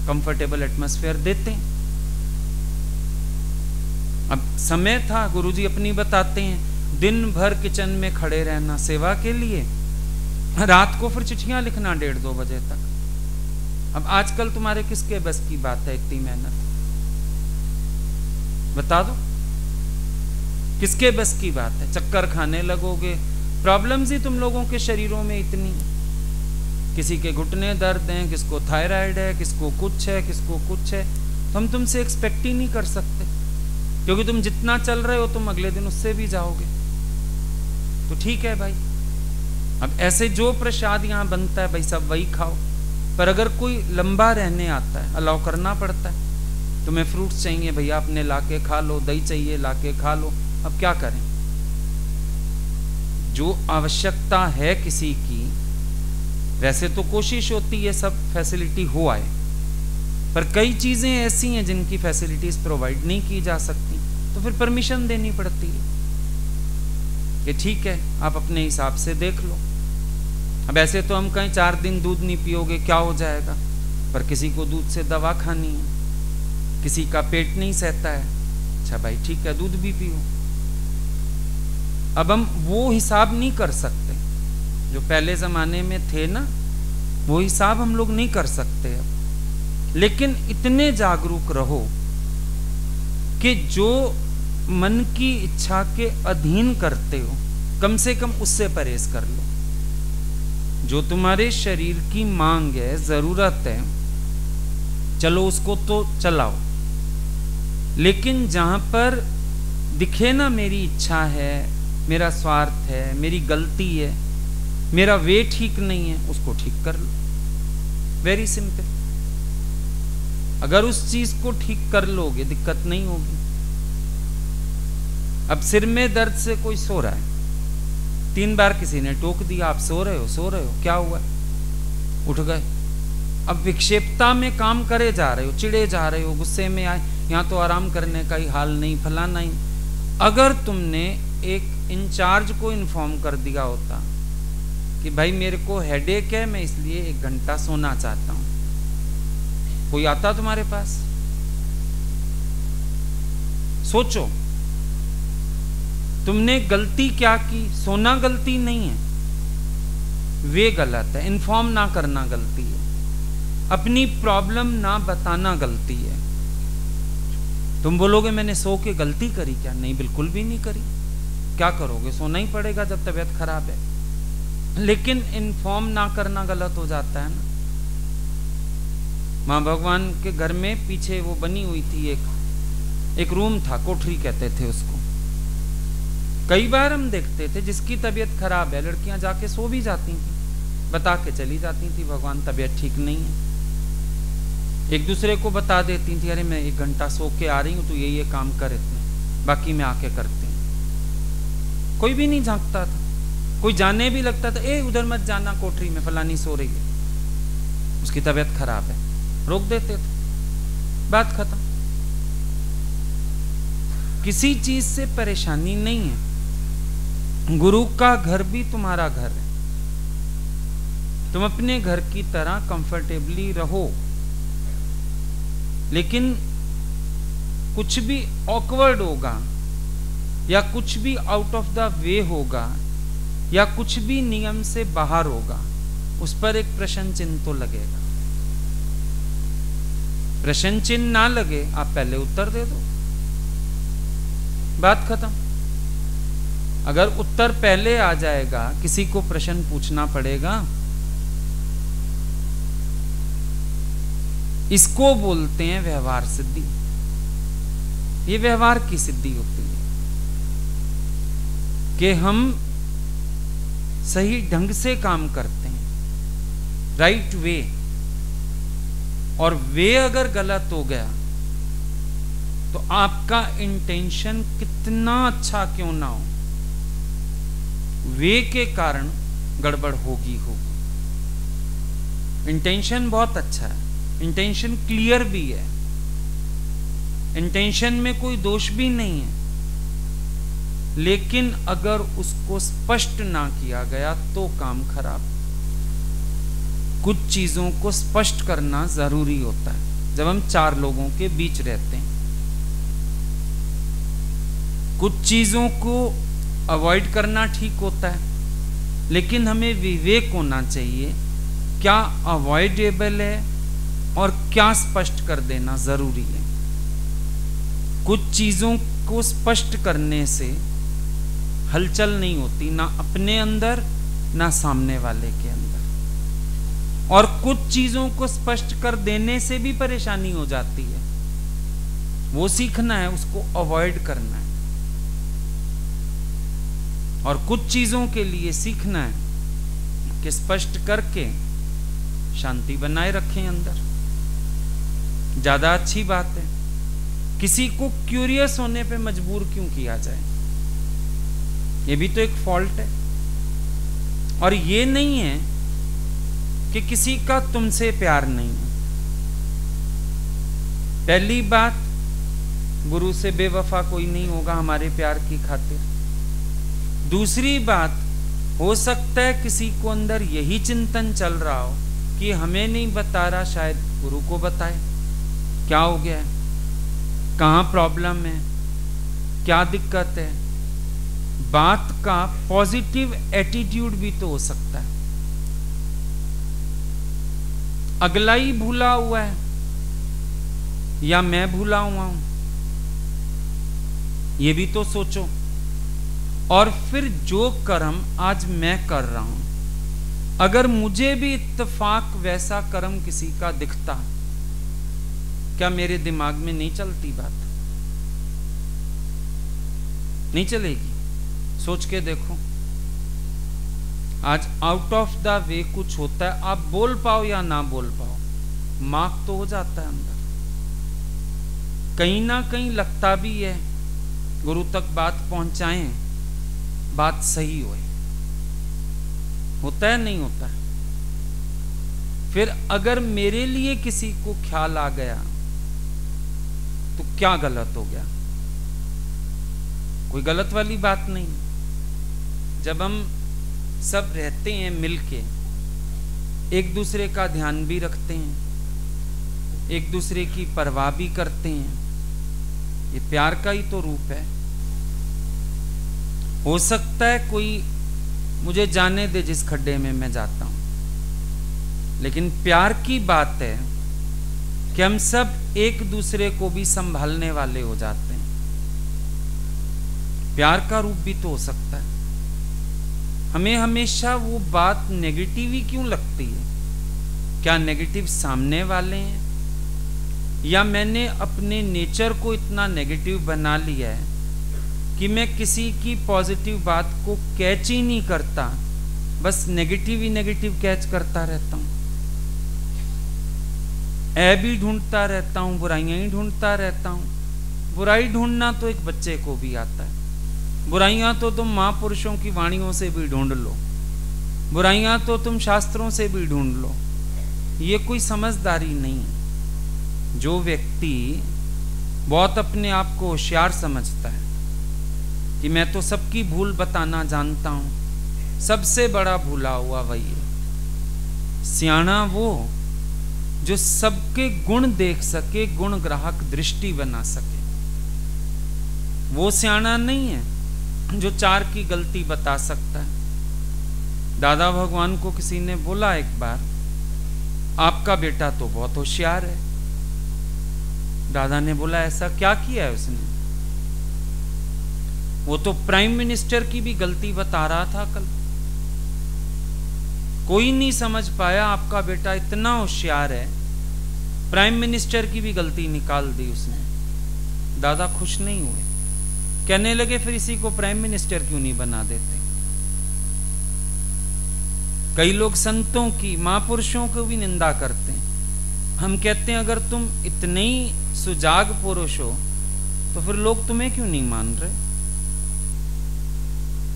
कंफर्टेबल एटमॉस्फेयर देते हैं। अब समय था, गुरुजी अपनी बताते हैं, दिन भर किचन में खड़े रहना सेवा के लिए, रात को फिर चिट्ठियां लिखना 1:30-2 बजे तक। अब आजकल तुम्हारे किसके बस की बात है इतनी मेहनत? बता दो किसके बस की बात है? चक्कर खाने लगोगे। प्रॉब्लम्स ही तुम लोगों के शरीरों में इतनी, किसी के घुटने दर्द हैं, किसको थायराइड है, किसको कुछ है, किसको कुछ है। तो हम तुमसे एक्सपेक्ट ही नहीं कर सकते, क्योंकि तुम जितना चल रहे हो तुम अगले दिन उससे भी जाओगे। तो ठीक है भाई, अब ऐसे जो प्रसाद यहाँ बनता है भाई सब वही खाओ। पर अगर कोई लंबा रहने आता है अलाउ करना पड़ता है। तुम्हें फ्रूट्स चाहिए भैया अपने लाके खा लो, दही चाहिए लाके खा लो। अब क्या करें? जो आवश्यकता है किसी की, वैसे तो कोशिश होती है सब फैसिलिटी हो आए, पर कई चीजें ऐसी हैं जिनकी फैसिलिटीज प्रोवाइड नहीं की जा सकती, तो फिर परमिशन देनी पड़ती है कि ठीक है आप अपने हिसाब से देख लो। अब ऐसे तो हम कहें 4 दिन दूध नहीं पियोगे क्या हो जाएगा, पर किसी को दूध से दवा खानी है, किसी का पेट नहीं सहता है, अच्छा भाई ठीक है दूध भी पियो। अब हम वो हिसाब नहीं कर सकते जो पहले जमाने में थे ना, वो हिसाब हम लोग नहीं कर सकते अब। लेकिन इतने जागरूक रहो कि जो मन की इच्छा के अधीन करते हो कम से कम उससे परहेज कर लो। जो तुम्हारे शरीर की मांग है, जरूरत है, चलो उसको तो चलाओ, लेकिन जहां पर दिखे ना मेरी इच्छा है, मेरा स्वार्थ है, मेरी गलती है, मेरा वे ठीक नहीं है, उसको ठीक कर लो। Very simple. अगर उस चीज को ठीक कर लोगे दिक्कत नहीं होगी। अब सिर में दर्द से कोई सो रहा है, 3 बार किसी ने टोक दिया, आप सो रहे हो, क्या हुआ? उठ गए। अब विक्षेपता में काम करे जा रहे हो, चिड़े जा रहे हो, गुस्से में आए, यहाँ तो आराम करने का ही हाल नहीं, फलाना ही। अगर तुमने एक इंचार्ज को इन्फॉर्म कर दिया होता कि भाई मेरे को हेडेक है, मैं इसलिए 1 घंटा सोना चाहता हूं, कोई आता तुम्हारे पास? सोचो तुमने गलती क्या की? सोना गलती नहीं है, वे गलत है, इन्फॉर्म ना करना गलती है, अपनी प्रॉब्लम ना बताना गलती है। तुम बोलोगे मैंने सो के गलती करी क्या? नहीं, बिल्कुल भी नहीं करी। क्या करोगे? सोना ही पड़ेगा जब तबीयत खराब है। लेकिन इन्फॉर्म ना करना गलत हो जाता है ना। मां भगवान के घर में पीछे वो बनी हुई थी, एक रूम था, कोठरी कहते थे उसको। कई बार हम देखते थे जिसकी तबीयत खराब है, लड़कियां जाके सो भी जाती थी, बता के चली जाती थी भगवान तबीयत ठीक नहीं है। एक दूसरे को बता देती थी, अरे मैं 1 घंटा सो के आ रही हूं, तो ये काम कर इतने, बाकी मैं आके करती हूँ। कोई भी नहीं झांकता था, कोई जाने भी लगता था, ए उधर मत जाना, कोठरी में फलानी सो रही है, उसकी तबीयत खराब है, रोक देते थे, बात खत्म। किसी चीज से परेशानी नहीं है। गुरु का घर भी तुम्हारा घर है, तुम अपने घर की तरह कंफर्टेबली रहो, लेकिन कुछ भी ऑकवर्ड होगा या कुछ भी आउट ऑफ द वे होगा या कुछ भी नियम से बाहर होगा, उस पर एक प्रश्न चिन्ह तो लगेगा। प्रश्न चिन्ह ना लगे, आप पहले उत्तर दे दो, बात खत्म। अगर उत्तर पहले आ जाएगा, किसी को प्रश्न पूछना पड़ेगा। इसको बोलते हैं व्यवहार सिद्धि। ये व्यवहार की सिद्धि होती है कि हम सही ढंग से काम करते हैं, राइट वे। और वे अगर गलत हो गया तो आपका इंटेंशन कितना अच्छा क्यों ना हो, वे के कारण गड़बड़ होगी। इंटेंशन बहुत अच्छा है, इंटेंशन क्लियर भी है, इंटेंशन में कोई दोष भी नहीं है, लेकिन अगर उसको स्पष्ट ना किया गया तो काम खराब। कुछ चीजों को स्पष्ट करना जरूरी होता है जब हम चार लोगों के बीच रहते हैं। कुछ चीजों को अवॉइड करना ठीक होता है, लेकिन हमें विवेक होना चाहिए क्या अवॉइडेबल है और क्या स्पष्ट कर देना जरूरी है। कुछ चीजों को स्पष्ट करने से हलचल नहीं होती, ना अपने अंदर ना सामने वाले के अंदर, और कुछ चीजों को स्पष्ट कर देने से भी परेशानी हो जाती है। वो सीखना है, उसको अवॉइड करना है। और कुछ चीजों के लिए सीखना है कि स्पष्ट करके शांति बनाए रखें अंदर, ज्यादा अच्छी बात है। किसी को क्यूरियस होने पे मजबूर क्यों किया जाए, ये भी तो एक फॉल्ट है। और ये नहीं है कि किसी का तुमसे प्यार नहीं है। पहली बात, गुरु से बेवफा कोई नहीं होगा हमारे प्यार की खातिर। दूसरी बात, हो सकता है किसी को अंदर यही चिंतन चल रहा हो कि हमें नहीं बता रहा, शायद गुरु को बताए क्या हो गया है, कहाँ प्रॉब्लम है, क्या दिक्कत है। बात का पॉजिटिव एटीट्यूड भी तो हो सकता है। अगला ही भूला हुआ है या मैं भूला हुआ हूं, ये भी तो सोचो। और फिर जो कर्म आज मैं कर रहा हूं, अगर मुझे भी इत्तेफाक वैसा कर्म किसी का दिखता, क्या मेरे दिमाग में नहीं चलती बात? नहीं चलेगी? सोच के देखो। आज आउट ऑफ द वे कुछ होता है, आप बोल पाओ या ना बोल पाओ, मार्क तो हो जाता है अंदर। कहीं ना कहीं लगता भी है गुरु तक बात पहुंचाएं, बात सही होए। होता है नहीं होता है? फिर अगर मेरे लिए किसी को ख्याल आ गया तो क्या गलत हो गया? कोई गलत वाली बात नहीं। जब हम सब रहते हैं मिलके, एक दूसरे का ध्यान भी रखते हैं, एक दूसरे की परवाह भी करते हैं, ये प्यार का ही तो रूप है। हो सकता है कोई मुझे जाने दे जिस खड्डे में मैं जाता हूं, लेकिन प्यार की बात है कि हम सब एक दूसरे को भी संभालने वाले हो जाते हैं। प्यार का रूप भी तो हो सकता है। हमें हमेशा वो बात नेगेटिव ही क्यों लगती है? क्या नेगेटिव सामने वाले हैं, या मैंने अपने नेचर को इतना नेगेटिव बना लिया है कि मैं किसी की पॉजिटिव बात को कैच ही नहीं करता, बस नेगेटिव ही नेगेटिव कैच करता रहता हूं, ऐब भी ढूंढता रहता हूं, बुराइयां ही ढूंढता रहता हूं। बुराई ढूंढना तो एक बच्चे को भी आता है। बुराइयां तो तुम महापुरुषों की वाणियों से भी ढूंढ लो, बुराइयां तो तुम शास्त्रों से भी ढूंढ लो। ये कोई समझदारी नहीं है। जो व्यक्ति बहुत अपने आप को होशियार समझता है कि मैं तो सबकी भूल बताना जानता हूं, सबसे बड़ा भूला हुआ वही है। सियाना वो जो सबके गुण देख सके, गुण ग्राहक दृष्टि बना सके। वो सियाना नहीं है जो चार की गलती बता सकता है। दादा भगवान को किसी ने बोला एक बार, आपका बेटा तो बहुत होशियार है, दादा ने बोला ऐसा क्या किया है उसने? वो तो प्राइम मिनिस्टर की भी गलती बता रहा था कल। कोई नहीं समझ पाया, आपका बेटा इतना होशियार है, प्राइम मिनिस्टर की भी गलती निकाल दी उसने। दादा खुश नहीं हुए, कहने लगे फिर इसी को प्राइम मिनिस्टर क्यों नहीं बना देते? कई लोग संतों की, महापुरुषों को भी निंदा करते हैं। हम कहते हैं अगर तुम इतने ही सुजाग पुरुष हो तो फिर लोग तुम्हें क्यों नहीं मान रहे?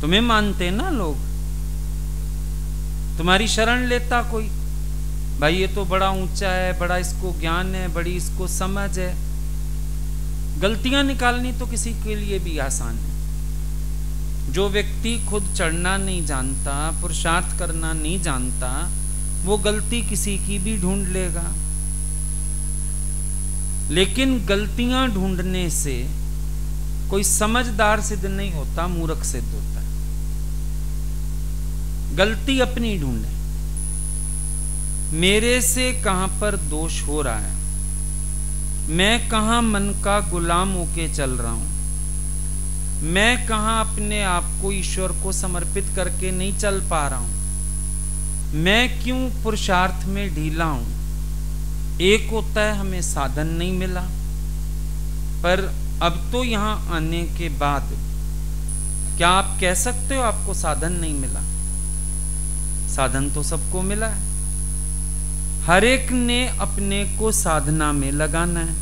तुम्हें मानते ना लोग, तुम्हारी शरण लेता कोई, भाई ये तो बड़ा ऊंचा है, बड़ा इसको ज्ञान है, बड़ी इसको समझ है। गलतियां निकालनी तो किसी के लिए भी आसान है। जो व्यक्ति खुद चढ़ना नहीं जानता, पुरुषार्थ करना नहीं जानता, वो गलती किसी की भी ढूंढ लेगा। लेकिन गलतियां ढूंढने से कोई समझदार सिद्ध नहीं होता, मूर्ख सिद्ध होता है। गलती अपनी ढूंढे, मेरे से कहां पर दोष हो रहा है, मैं कहां मन का गुलाम होके चल रहा हूं, मैं कहां अपने आप को ईश्वर को समर्पित करके नहीं चल पा रहा हूं, मैं क्यों पुरुषार्थ में ढीला हूं। एक होता है हमें साधन नहीं मिला, पर अब तो यहां आने के बाद क्या आप कह सकते हो आपको साधन नहीं मिला? साधन तो सबको मिला है। हर एक ने अपने को साधना में लगाना है,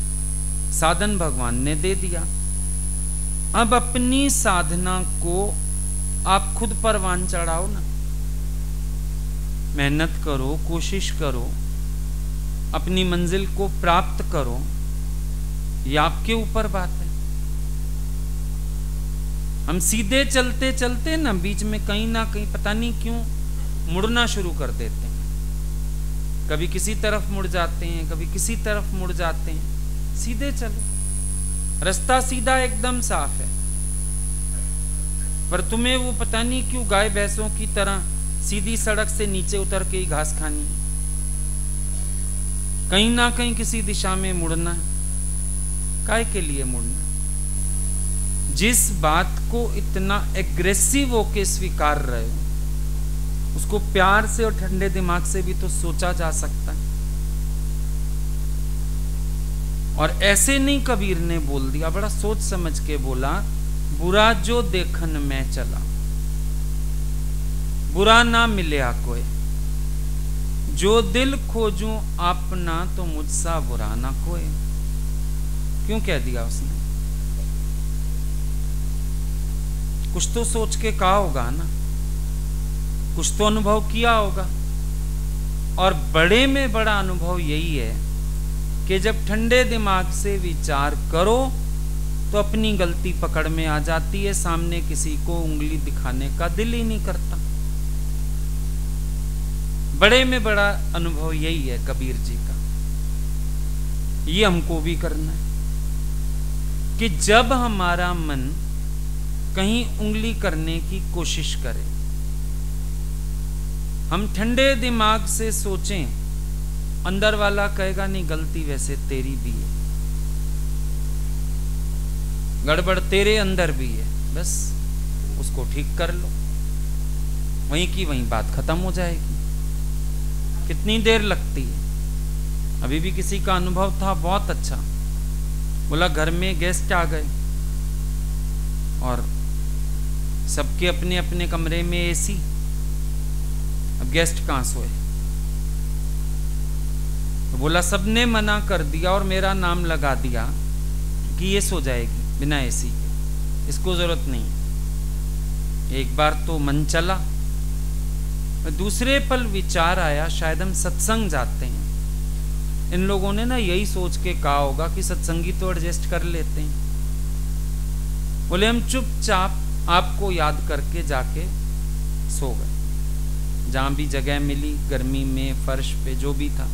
साधन भगवान ने दे दिया। अब अपनी साधना को आप खुद परवान चढ़ाओ ना, मेहनत करो, कोशिश करो, अपनी मंजिल को प्राप्त करो। ये आपके ऊपर बात है। हम सीधे चलते चलते ना बीच में कहीं ना कहीं पता नहीं क्यों मुड़ना शुरू कर देते हैं। कभी किसी तरफ मुड़ जाते हैं, कभी किसी तरफ मुड़ जाते हैं। सीधे चलो, रास्ता सीधा एकदम साफ है, पर तुम्हें वो पता नहीं क्यों गाय भैंसों की तरह सीधी सड़क से नीचे उतर के ही घास खानी है। कहीं ना कहीं किसी दिशा में मुड़ना है। काय के लिए मुड़ना? जिस बात को इतना एग्रेसिव होके स्वीकार रहे हो, उसको प्यार से और ठंडे दिमाग से भी तो सोचा जा सकता है। और ऐसे नहीं कबीर ने बोल दिया, बड़ा सोच समझ के बोला, बुरा जो देखन में चला, बुरा ना मिलया कोई, जो दिल खोजूं अपना तो मुझसा बुरा ना कोई। क्यों कह दिया उसने? कुछ तो सोच के कहा होगा ना, कुछ तो अनुभव किया होगा। और बड़े में बड़ा अनुभव यही है कि जब ठंडे दिमाग से विचार करो तो अपनी गलती पकड़ में आ जाती है, सामने किसी को उंगली दिखाने का दिल ही नहीं करता। बड़े में बड़ा अनुभव यही है कबीर जी का। ये हमको भी करना है कि जब हमारा मन कहीं उंगली करने की कोशिश करे, हम ठंडे दिमाग से सोचें, अंदर वाला कहेगा नहीं गलती वैसे तेरी भी है, गड़बड़ तेरे अंदर भी है, बस उसको ठीक कर लो, वहीं की वहीं बात खत्म हो जाएगी। कितनी देर लगती है? अभी भी किसी का अनुभव था बहुत अच्छा, बोला घर में गेस्ट आ गए और सबके अपने अपने कमरे में एसी, अब गेस्ट कहां सोए? तो बोला सबने मना कर दिया और मेरा नाम लगा दिया कि ये सो जाएगी बिना एसी के, इसको जरूरत नहीं। एक बार तो मन चला, दूसरे पल विचार आया शायद हम सत्संग जाते हैं। इन लोगों ने ना यही सोच के कहा होगा कि सत्संगी तो एडजस्ट कर लेते हैं। बोले हम चुपचाप आपको याद करके जाके सो गए, जहां भी जगह मिली, गर्मी में फर्श पे जो भी था।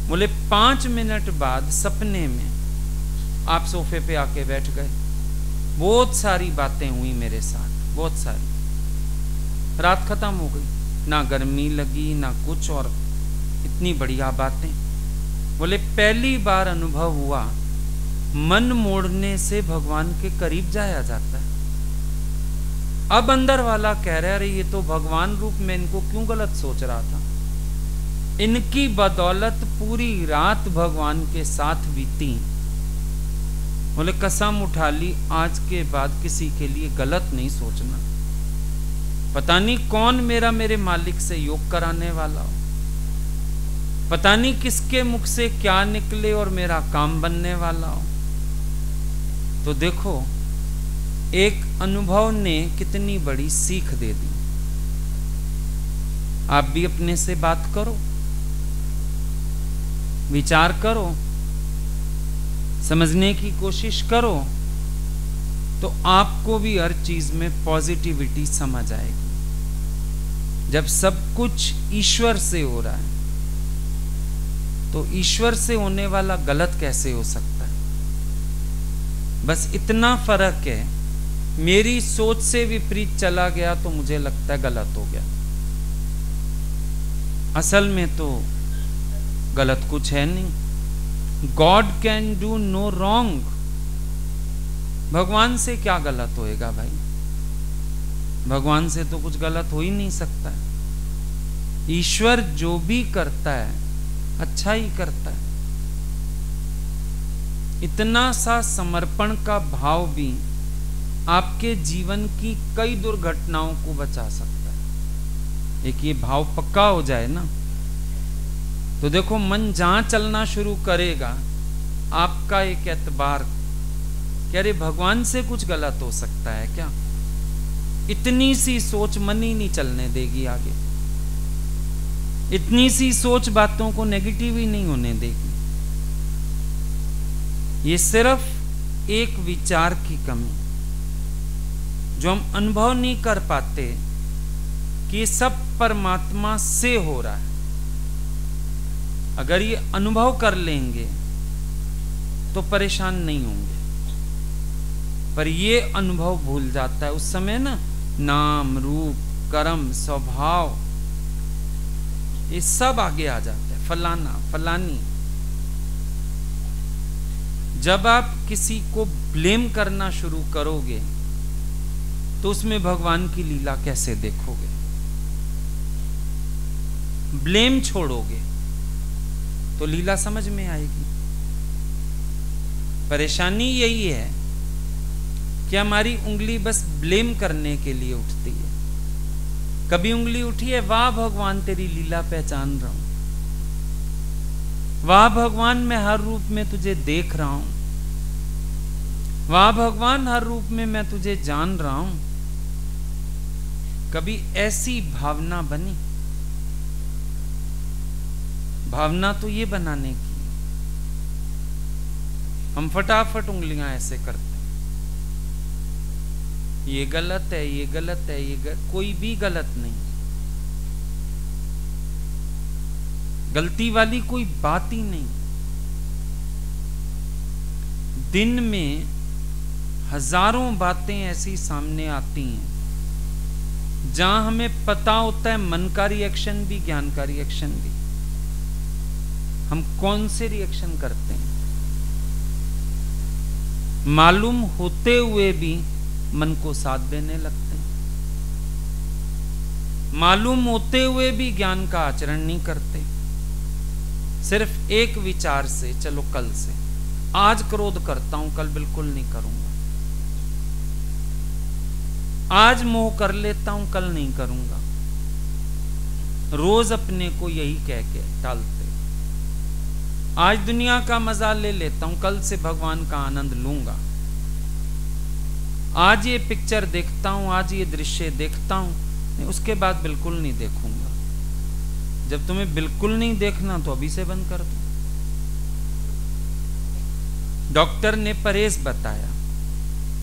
बोले 5 मिनट बाद सपने में आप सोफे पे आके बैठ गए। बहुत सारी बातें हुई मेरे साथ, बहुत सारी। रात खत्म हो गई, ना गर्मी लगी ना कुछ, और इतनी बढ़िया बातें। बोले पहली बार अनुभव हुआ, मन मोड़ने से भगवान के करीब जाया जाता है। अब अंदर वाला कह रहा है अरे ये तो भगवान रूप में, इनको क्यों गलत सोच रहा था। इनकी बदौलत पूरी रात भगवान के साथ बीती। बोले कसम उठा ली आज के बाद किसी के लिए गलत नहीं सोचना। पता नहीं कौन मेरे मालिक से योग कराने वाला हो, पता नहीं किसके मुख से क्या निकले और मेरा काम बनने वाला हो। तो देखो एक अनुभव ने कितनी बड़ी सीख दे दी। आप भी अपने से बात करो, विचार करो, समझने की कोशिश करो, तो आपको भी हर चीज में पॉजिटिविटी समझ आएगी। जब सब कुछ ईश्वर से हो रहा है तो ईश्वर से होने वाला गलत कैसे हो सकता है। बस इतना फर्क है, मेरी सोच से विपरीत चला गया तो मुझे लगता है गलत हो गया। असल में तो गलत कुछ है नहीं। God can do no wrong. भगवान से क्या गलत होएगा भाई, भगवान से तो कुछ गलत हो ही नहीं सकता है। ईश्वर जो भी करता है अच्छा ही करता है। इतना सा समर्पण का भाव भी आपके जीवन की कई दुर्घटनाओं को बचा सकता है। एक ये भाव पक्का हो जाए ना, तो देखो मन जहां चलना शुरू करेगा आपका एक एतबार, कह रहे भगवान से कुछ गलत हो सकता है क्या, इतनी सी सोच मन ही नहीं चलने देगी आगे। इतनी सी सोच बातों को नेगेटिव ही नहीं होने देगी। ये सिर्फ एक विचार की कमी, जो हम अनुभव नहीं कर पाते कि ये सब परमात्मा से हो रहा है। अगर ये अनुभव कर लेंगे तो परेशान नहीं होंगे, पर ये अनुभव भूल जाता है उस समय ना, नाम रूप कर्म स्वभाव ये सब आगे आ जाता है, फलाना फलानी। जब आप किसी को ब्लेम करना शुरू करोगे तो उसमें भगवान की लीला कैसे देखोगे। ब्लेम छोड़ोगे तो लीला समझ में आएगी। परेशानी यही है कि हमारी उंगली बस ब्लेम करने के लिए उठती है। कभी उंगली उठी है, वाह भगवान तेरी लीला पहचान रहा हूं, वाह भगवान मैं हर रूप में तुझे देख रहा हूं, वाह भगवान हर रूप में मैं तुझे जान रहा हूं। कभी ऐसी भावना बनी? भावना तो ये बनाने की, हम फटाफट उंगलियां ऐसे करते हैं, ये गलत है, ये गलत है, कोई भी गलत नहीं, गलती वाली कोई बात ही नहीं। दिन में हजारों बातें ऐसी सामने आती हैं जहां हमें पता होता है मन का रिएक्शन भी ज्ञान का रिएक्शन भी, हम कौन से रिएक्शन करते हैं। मालूम होते हुए भी मन को साथ देने लगते हैं, मालूम होते हुए भी ज्ञान का आचरण नहीं करते। सिर्फ एक विचार से, चलो कल से, आज क्रोध करता हूं कल बिल्कुल नहीं करूंगा, आज मोह कर लेता हूं कल नहीं करूंगा, रोज अपने को यही कह के टालते। आज दुनिया का मजा ले लेता हूं कल से भगवान का आनंद लूंगा, आज ये पिक्चर देखता हूं, आज ये दृश्य देखता हूं, उसके बाद बिल्कुल नहीं देखूंगा। जब तुम्हें बिल्कुल नहीं देखना तो अभी से बंद कर दो। डॉक्टर ने परहेज बताया,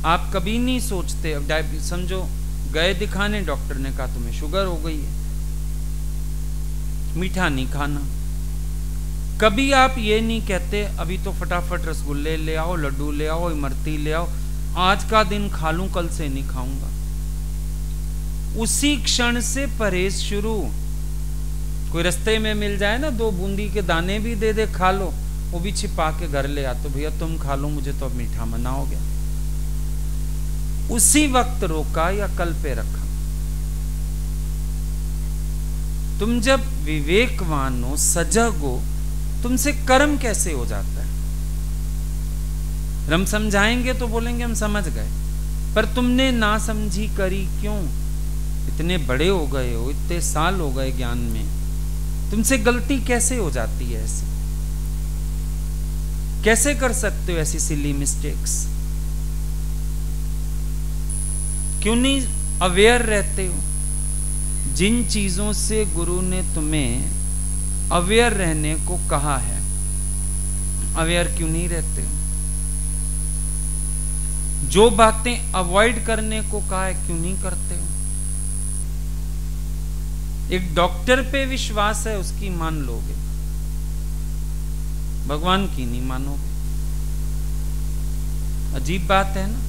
आप कभी नहीं सोचते, अब समझो गए दिखाने, डॉक्टर ने कहा तुम्हें शुगर हो गई है, मीठा नहीं खाना। कभी आप ये नहीं कहते अभी तो फटाफट रसगुल्ले ले आओ, लड्डू ले आओ, इमरती ले आओ, आज का दिन खा लूं कल से नहीं खाऊंगा। उसी क्षण से परहेज शुरू। कोई रास्ते में मिल जाए ना, 2 बूंदी के दाने भी दे दे, खा लो, वो भी छिपा के घर ले आ, तो भैया तुम खा लो, मुझे तो अब मीठा मना हो गया। उसी वक्त रोका या कल पे रखा। तुम जब विवेकवान हो, सजग हो, तुमसे कर्म कैसे हो जाता है? हम समझाएंगे तो बोलेंगे हम समझ गए, पर तुमने ना समझी करी क्यों? इतने बड़े हो गए हो, इतने साल हो गए ज्ञान में, तुमसे गलती कैसे हो जाती है? ऐसे कैसे कर सकते हो ऐसी सिली मिस्टेक्स? क्यों नहीं अवेयर रहते हो? जिन चीजों से गुरु ने तुम्हें अवेयर रहने को कहा है, अवेयर क्यों नहीं रहते हो? जो बातें अवॉइड करने को कहा है, क्यों नहीं करते हो? एक डॉक्टर पे विश्वास है, उसकी मान लोगे, भगवान की नहीं मानोगे। अजीब बात है ना।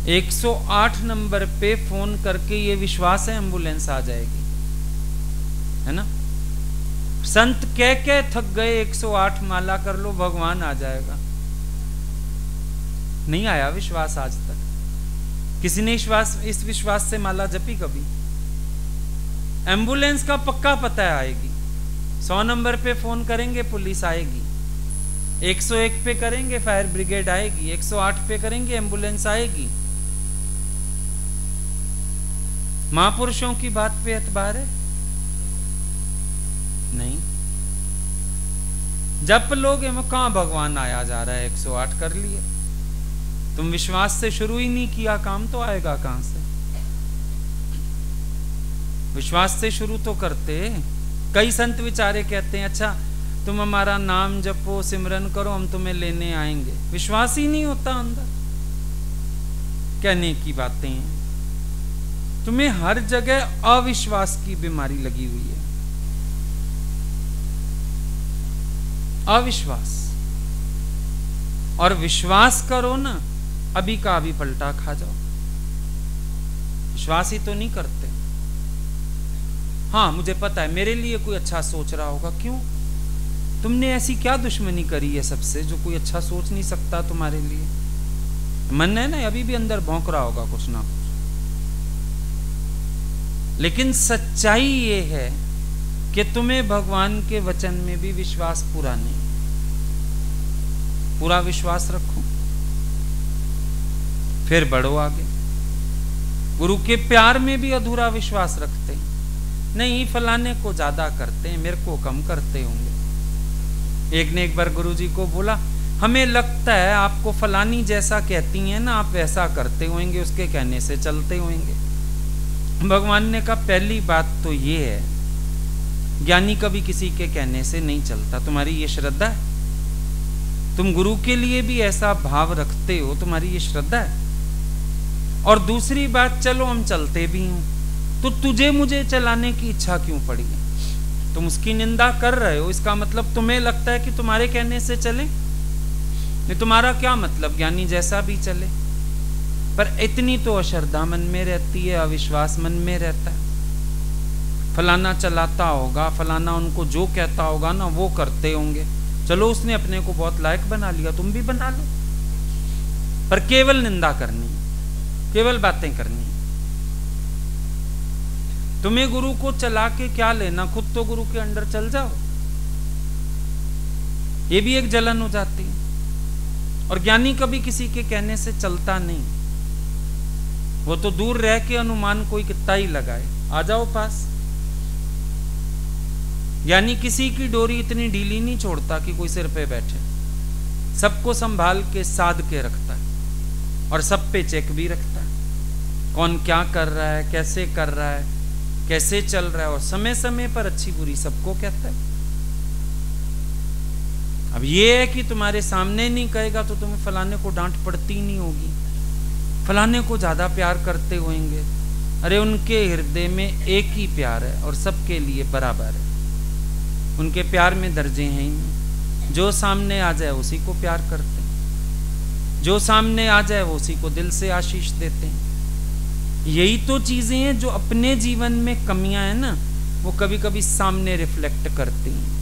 108 नंबर पे फोन करके ये विश्वास है एम्बुलेंस आ जाएगी, है ना। संत कह थक गए, 108 माला कर लो, भगवान आ जाएगा। नहीं आया विश्वास आज तक। किसी ने इस विश्वास से माला जपी कभी? एम्बुलेंस का पक्का पता है आएगी। 100 नंबर पे फोन करेंगे, पुलिस आएगी। 101 पे करेंगे, फायर ब्रिगेड आएगी। 108 पे करेंगे, एम्बुलेंस आएगी। महापुरुषों की बात पे एतबार है? नहीं। जप लोगे में कहां भगवान आया जा रहा है? 108 कर लिए। तुम विश्वास से शुरू ही नहीं किया काम, तो आएगा कहां से? विश्वास से शुरू तो करते। कई संत विचारे कहते हैं अच्छा तुम हमारा नाम जपो, सिमरन करो, हम तुम्हें लेने आएंगे। विश्वास ही नहीं होता अंदर। कहने की बातें हैं। तुम्हें हर जगह अविश्वास की बीमारी लगी हुई है। अविश्वास। और विश्वास करो ना, अभी का अभी पलटा खा जाओ। विश्वास ही तो नहीं करते। हाँ मुझे पता है मेरे लिए कोई अच्छा सोच रहा होगा। क्यों? तुमने ऐसी क्या दुश्मनी करी है सबसे जो कोई अच्छा सोच नहीं सकता तुम्हारे लिए? मन है ना, अभी भी अंदर भौंक रहा होगा कुछ ना कुछ। लेकिन सच्चाई ये है कि तुम्हें भगवान के वचन में भी विश्वास पूरा नहीं। पूरा विश्वास रखो, फिर बढ़ो आगे। गुरु के प्यार में भी अधूरा विश्वास रखते हैं। नहीं, फलाने को ज्यादा करते हैं, मेरे को कम करते होंगे। एक ने एक बार गुरु जी को बोला, हमें लगता है आपको फलानी जैसा कहती हैं ना, आप वैसा करते होंगे, उसके कहने से चलते होंगे। भगवान ने कहा पहली बात तो ये है, ज्ञानी कभी किसी के कहने से नहीं चलता। तुम्हारी ये श्रद्धा है? तुम गुरु के लिए भी ऐसा भाव रखते हो, तुम्हारी ये श्रद्धा है? और दूसरी बात, चलो हम चलते भी हूं, तो तुझे मुझे चलाने की इच्छा क्यों पड़ी? तुम उसकी निंदा कर रहे हो, इसका मतलब तुम्हें लगता है कि तुम्हारे कहने से चले। नहीं, तुम्हारा क्या मतलब ज्ञानी जैसा भी चले? पर इतनी तो अश्रद्धा मन में रहती है, अविश्वास मन में रहता है। फलाना चलाता होगा, फलाना उनको जो कहता होगा ना वो करते होंगे। चलो उसने अपने को बहुत लायक बना लिया, तुम भी बना लो। पर केवल निंदा करनी, केवल बातें करनी। तुम्हें गुरु को चला के क्या लेना? खुद तो गुरु के अंडर चल जाओ। ये भी एक जलन हो जाती है। और ज्ञानी कभी किसी के कहने से चलता नहीं। वो तो दूर रह के अनुमान कोई कितना ही लगाए, आ जाओ पास। यानी किसी की डोरी इतनी ढीली नहीं छोड़ता कि कोई सिर पे बैठे। सबको संभाल के साध के रखता है और सब पे चेक भी रखता है। कौन क्या कर रहा है, कैसे कर रहा है, कैसे चल रहा है, और समय समय पर अच्छी बुरी सबको कहता है। अब ये है कि तुम्हारे सामने नहीं कहेगा तो तुम्हें फलाने को डांट पड़ती नहीं होगी, फलाने को ज्यादा प्यार करते होंगे। अरे उनके हृदय में एक ही प्यार है और सबके लिए बराबर है। उनके प्यार में दर्जे हैं ही नहीं। जो सामने आ जाए उसी को प्यार करते हैं, जो सामने आ जाए वो उसी को दिल से आशीष देते हैं। यही तो चीजें हैं जो अपने जीवन में कमियां हैं ना, वो कभी कभी सामने रिफ्लेक्ट करती हैं।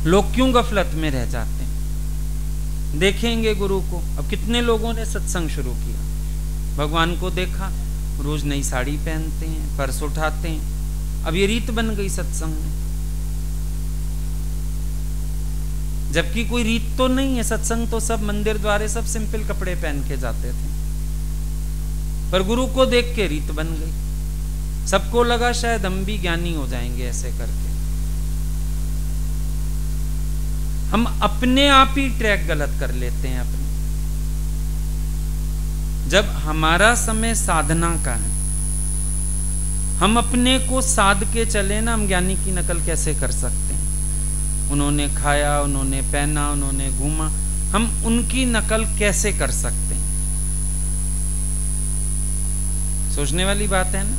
लोग क्यों गफलत में रह जाते हैं? देखेंगे गुरु को। अब कितने लोगों ने सत्संग शुरू किया, भगवान को देखा, रोज नई साड़ी पहनते हैं, पर्स उठाते हैं, अब ये रीत बन गई सत्संग में। जबकि कोई रीत तो नहीं है, सत्संग तो सब मंदिर द्वारे सब सिंपल कपड़े पहन के जाते थे, पर गुरु को देख के रीत बन गई। सबको लगा शायद हम भी ज्ञानी हो जाएंगे ऐसे करके। हम अपने आप ही ट्रैक गलत कर लेते हैं अपने। जब हमारा समय साधना का है, हम अपने को साध के चले ना, हम ज्ञानी की नकल कैसे कर सकते हैं? उन्होंने खाया, उन्होंने पहना, उन्होंने घूमा, हम उनकी नकल कैसे कर सकते हैं? सोचने वाली बात है ना।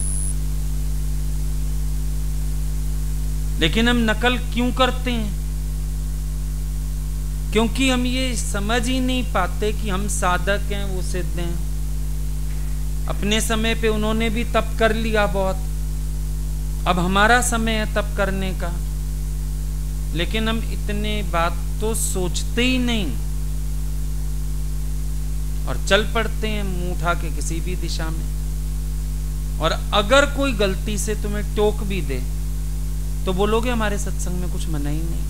लेकिन हम नकल क्यों करते हैं? क्योंकि हम ये समझ ही नहीं पाते कि हम साधक हैं, वो सिद्ध हैं। अपने समय पे उन्होंने भी तप कर लिया बहुत, अब हमारा समय है तप करने का। लेकिन हम इतने बात तो सोचते ही नहीं और चल पड़ते हैं मुंह उठा के किसी भी दिशा में। और अगर कोई गलती से तुम्हें टोक भी दे तो बोलोगे हमारे सत्संग में कुछ मना ही नहीं,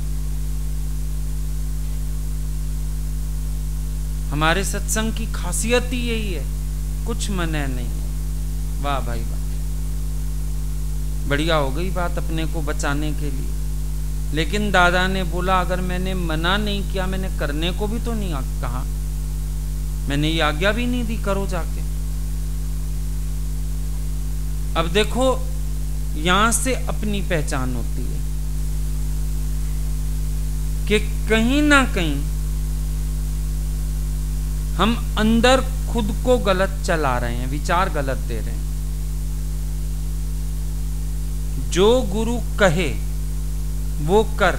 हमारे सत्संग की खासियत ही यही है, कुछ मना नहीं। वाह भाई वाह, बढ़िया हो गई बात अपने को बचाने के लिए। लेकिन दादा ने बोला अगर मैंने मना नहीं किया, मैंने करने को भी तो नहीं कहा, मैंने ये आज्ञा भी नहीं दी करो जाके। अब देखो यहां से अपनी पहचान होती है कि कहीं ना कहीं हम अंदर खुद को गलत चला रहे हैं, विचार गलत दे रहे हैं। जो गुरु कहे वो कर,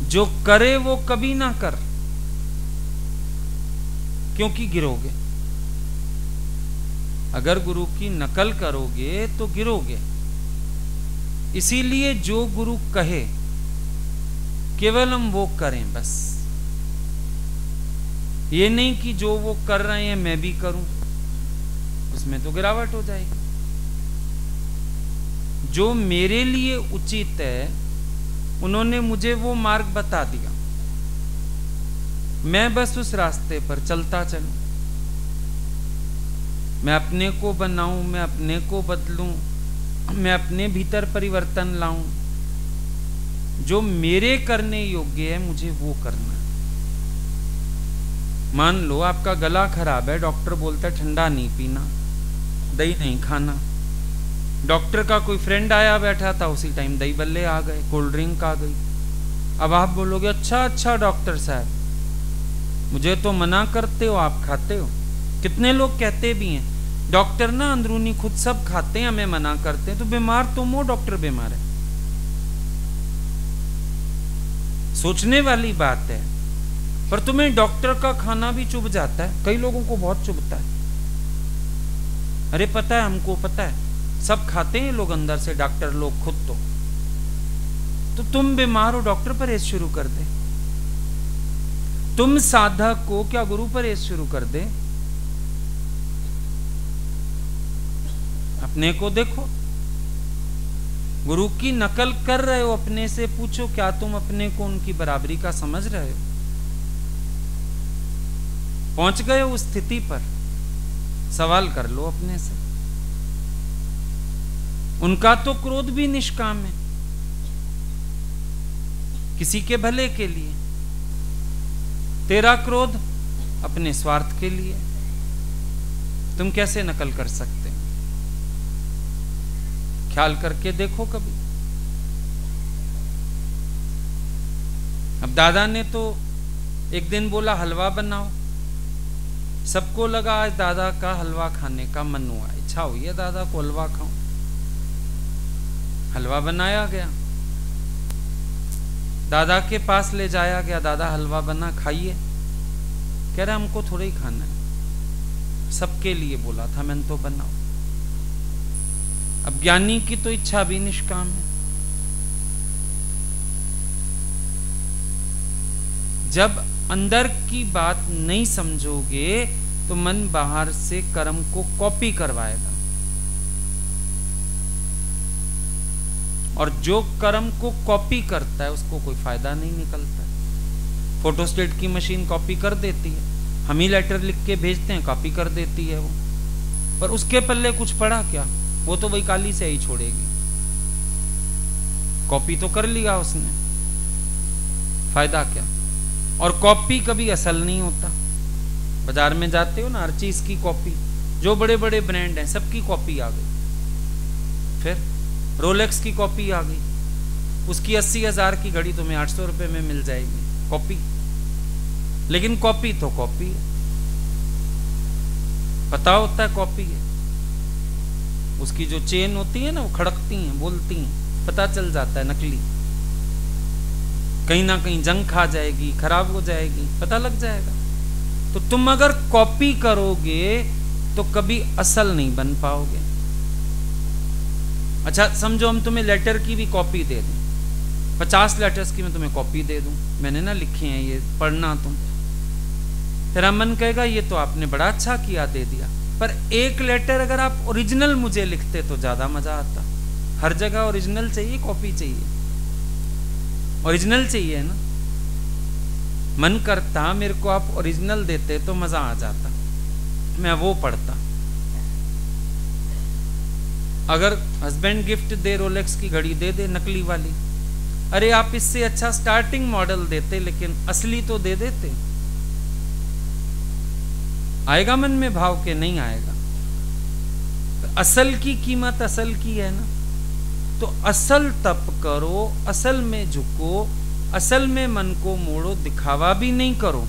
जो करे वो कभी ना कर, क्योंकि गिरोगे। अगर गुरु की नकल करोगे तो गिरोगे। इसीलिए जो गुरु कहे केवल हम वो करें बस। ये नहीं कि जो वो कर रहे हैं मैं भी करूं, उसमें तो गिरावट हो जाएगी। जो मेरे लिए उचित है, उन्होंने मुझे वो मार्ग बता दिया, मैं बस उस रास्ते पर चलता चलूं। मैं अपने को बनाऊं, मैं अपने को बदलूं, मैं अपने भीतर परिवर्तन लाऊं। जो मेरे करने योग्य है मुझे वो करना है। मान लो आपका गला खराब है, डॉक्टर बोलता है ठंडा नहीं पीना, दही नहीं खाना। डॉक्टर का कोई फ्रेंड आया बैठा था, उसी टाइम दही बल्ले आ गए, कोल्ड ड्रिंक आ गई। अब आप बोलोगे अच्छा अच्छा डॉक्टर साहब मुझे तो मना करते हो, आप खाते हो। कितने लोग कहते भी हैं डॉक्टर ना अंदरूनी खुद सब खाते हैं, हमें मना करते हैं। तो बीमार तुम हो, डॉक्टर बीमार है। सोचने वाली बात है। पर तुम्हें डॉक्टर का खाना भी चुभ जाता है, कई लोगों को बहुत चुभता है। अरे पता है, हमको पता है, सब खाते हैं लोग अंदर से, डॉक्टर लोग खुद तो तुम बीमार हो, डॉक्टर परहेज शुरू कर दे। तुम साधक को क्या गुरु परहेज शुरू कर दे? अपने को देखो, गुरु की नकल कर रहे हो, अपने से पूछो क्या तुम अपने को उनकी बराबरी का समझ रहे हो? पहुंच गए उस स्थिति पर, सवाल कर लो अपने से। उनका तो क्रोध भी निष्काम है, किसी के भले के लिए। तेरा क्रोध अपने स्वार्थ के लिए। तुम कैसे नकल कर सकते हो? ख्याल करके देखो कभी। अब दादा ने तो एक दिन बोला हलवा बनाओ, सबको लगा आज दादा का हलवा खाने का मन हुआ, इच्छा हुई है दादा को हलवा खाऊं। हलवा बनाया गया, दादा के पास ले जाया गया, दादा हलवा बना, खाइए। कह रहा हमको थोड़ा ही खाना है। सबके लिए बोला था मैंने, तो बनाओ। अब ज्ञानी की तो इच्छा भी निष्काम है। जब अंदर की बात नहीं समझोगे तो मन बाहर से कर्म को कॉपी करवाएगा, और जो कर्म को कॉपी करता है उसको कोई फायदा नहीं निकलता है। फोटोस्टेट की मशीन कॉपी कर देती है, हम ही लेटर लिख के भेजते हैं, कॉपी कर देती है वो, पर उसके पल्ले कुछ पड़ा क्या? वो तो वही काली से ही छोड़ेगी। कॉपी तो कर लिया उसने, फायदा क्या? और कॉपी कभी असल नहीं होता। बाजार में जाते हो ना, हर चीज की कॉपी, जो बड़े बड़े ब्रांड हैं सबकी कॉपी आ गई। फिर रोलेक्स की कॉपी आ गई, उसकी 80,000 की घड़ी तुम्हें 800 रुपए में मिल जाएगी, कॉपी। लेकिन कॉपी तो कॉपी है, पता होता है कॉपी है। उसकी जो चेन होती है ना, वो खड़कती हैं, बोलती हैं, पता चल जाता है नकली। कहीं ना कहीं जंग खा जाएगी, खराब हो जाएगी, पता लग जाएगा। तो तुम अगर कॉपी करोगे तो कभी असल नहीं बन पाओगे। अच्छा समझो हम तुम्हें लेटर की भी कॉपी दे दें, 50 लेटर्स की मैं तुम्हें कॉपी दे दूं, मैंने ना लिखे हैं, ये पढ़ना तुम। तेरा मन कहेगा ये तो आपने बड़ा अच्छा किया, दे दिया। पर एक लेटर अगर आप ओरिजिनल मुझे लिखते तो ज्यादा मजा आता। हर जगह ओरिजिनल चाहिए, कॉपी चाहिए? ओरिजिनल चाहिए ना। मन करता मेरे को आप ओरिजिनल देते तो मजा आ जाता, मैं वो पढ़ता। अगर हस्बैंड गिफ्ट दे, रोलेक्स की घड़ी दे दे नकली वाली, अरे आप इससे अच्छा स्टार्टिंग मॉडल देते, लेकिन असली तो दे देते। आएगा मन में भाव के? नहीं आएगा। तो असल की कीमत असल की है ना। तो असल तप करो, असल में झुको, असल में मन को मोड़ो, दिखावा भी नहीं करो,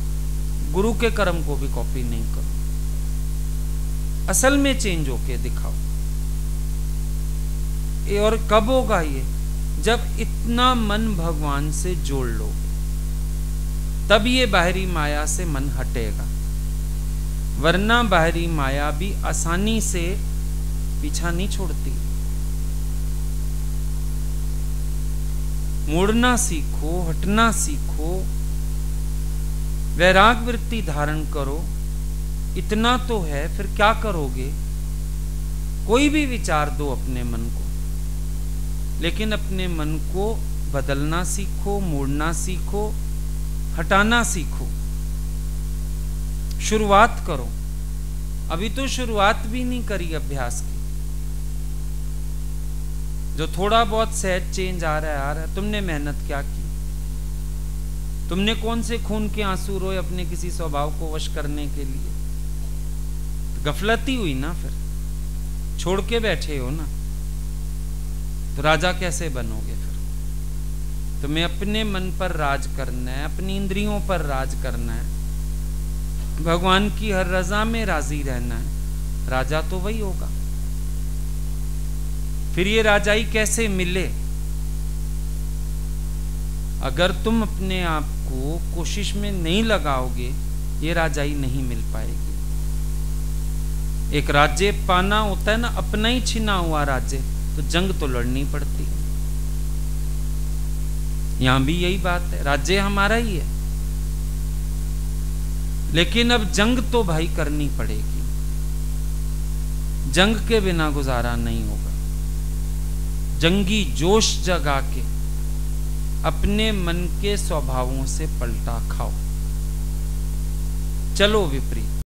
गुरु के कर्म को भी कॉपी नहीं करो, असल में चेंज होके दिखाओ। ये और कब होगा ये? जब इतना मन भगवान से जोड़ लोगे, तब ये बाहरी माया से मन हटेगा। वरना बाहरी माया भी आसानी से पीछा नहीं छोड़ती। मुड़ना सीखो, हटना सीखो, वैराग वृत्ति धारण करो। इतना तो है, फिर क्या करोगे? कोई भी विचार दो अपने मन को, लेकिन अपने मन को बदलना सीखो, मोड़ना सीखो, हटाना सीखो। शुरुआत करो। अभी तो शुरुआत भी नहीं करी अभ्यास की। जो थोड़ा बहुत सहज चेंज आ रहा है, तुमने मेहनत क्या की? तुमने कौन से खून के आंसू रोए अपने किसी स्वभाव को वश करने के लिए? तो गफलत ही हुई ना, फिर छोड़ के बैठे हो ना, तो राजा कैसे बनोगे फिर? तुम्हें अपने मन पर राज करना है, अपनी इंद्रियों पर राज करना है, भगवान की हर रजा में राजी रहना है। राजा तो वही होगा। फिर ये राजाई कैसे मिले? अगर तुम अपने आप को कोशिश में नहीं लगाओगे, ये राजाई नहीं मिल पाएगी। एक राज्य पाना होता है ना, अपना ही छिना हुआ राज्य, तो जंग तो लड़नी पड़ती है। यहां भी यही बात है, राज्य हमारा ही है, लेकिन अब जंग तो भाई करनी पड़ेगी। जंग के बिना गुजारा नहीं होगा। जंगी जोश जगा के अपने मन के स्वभावों से पलटा खाओ, चलो विपरीत।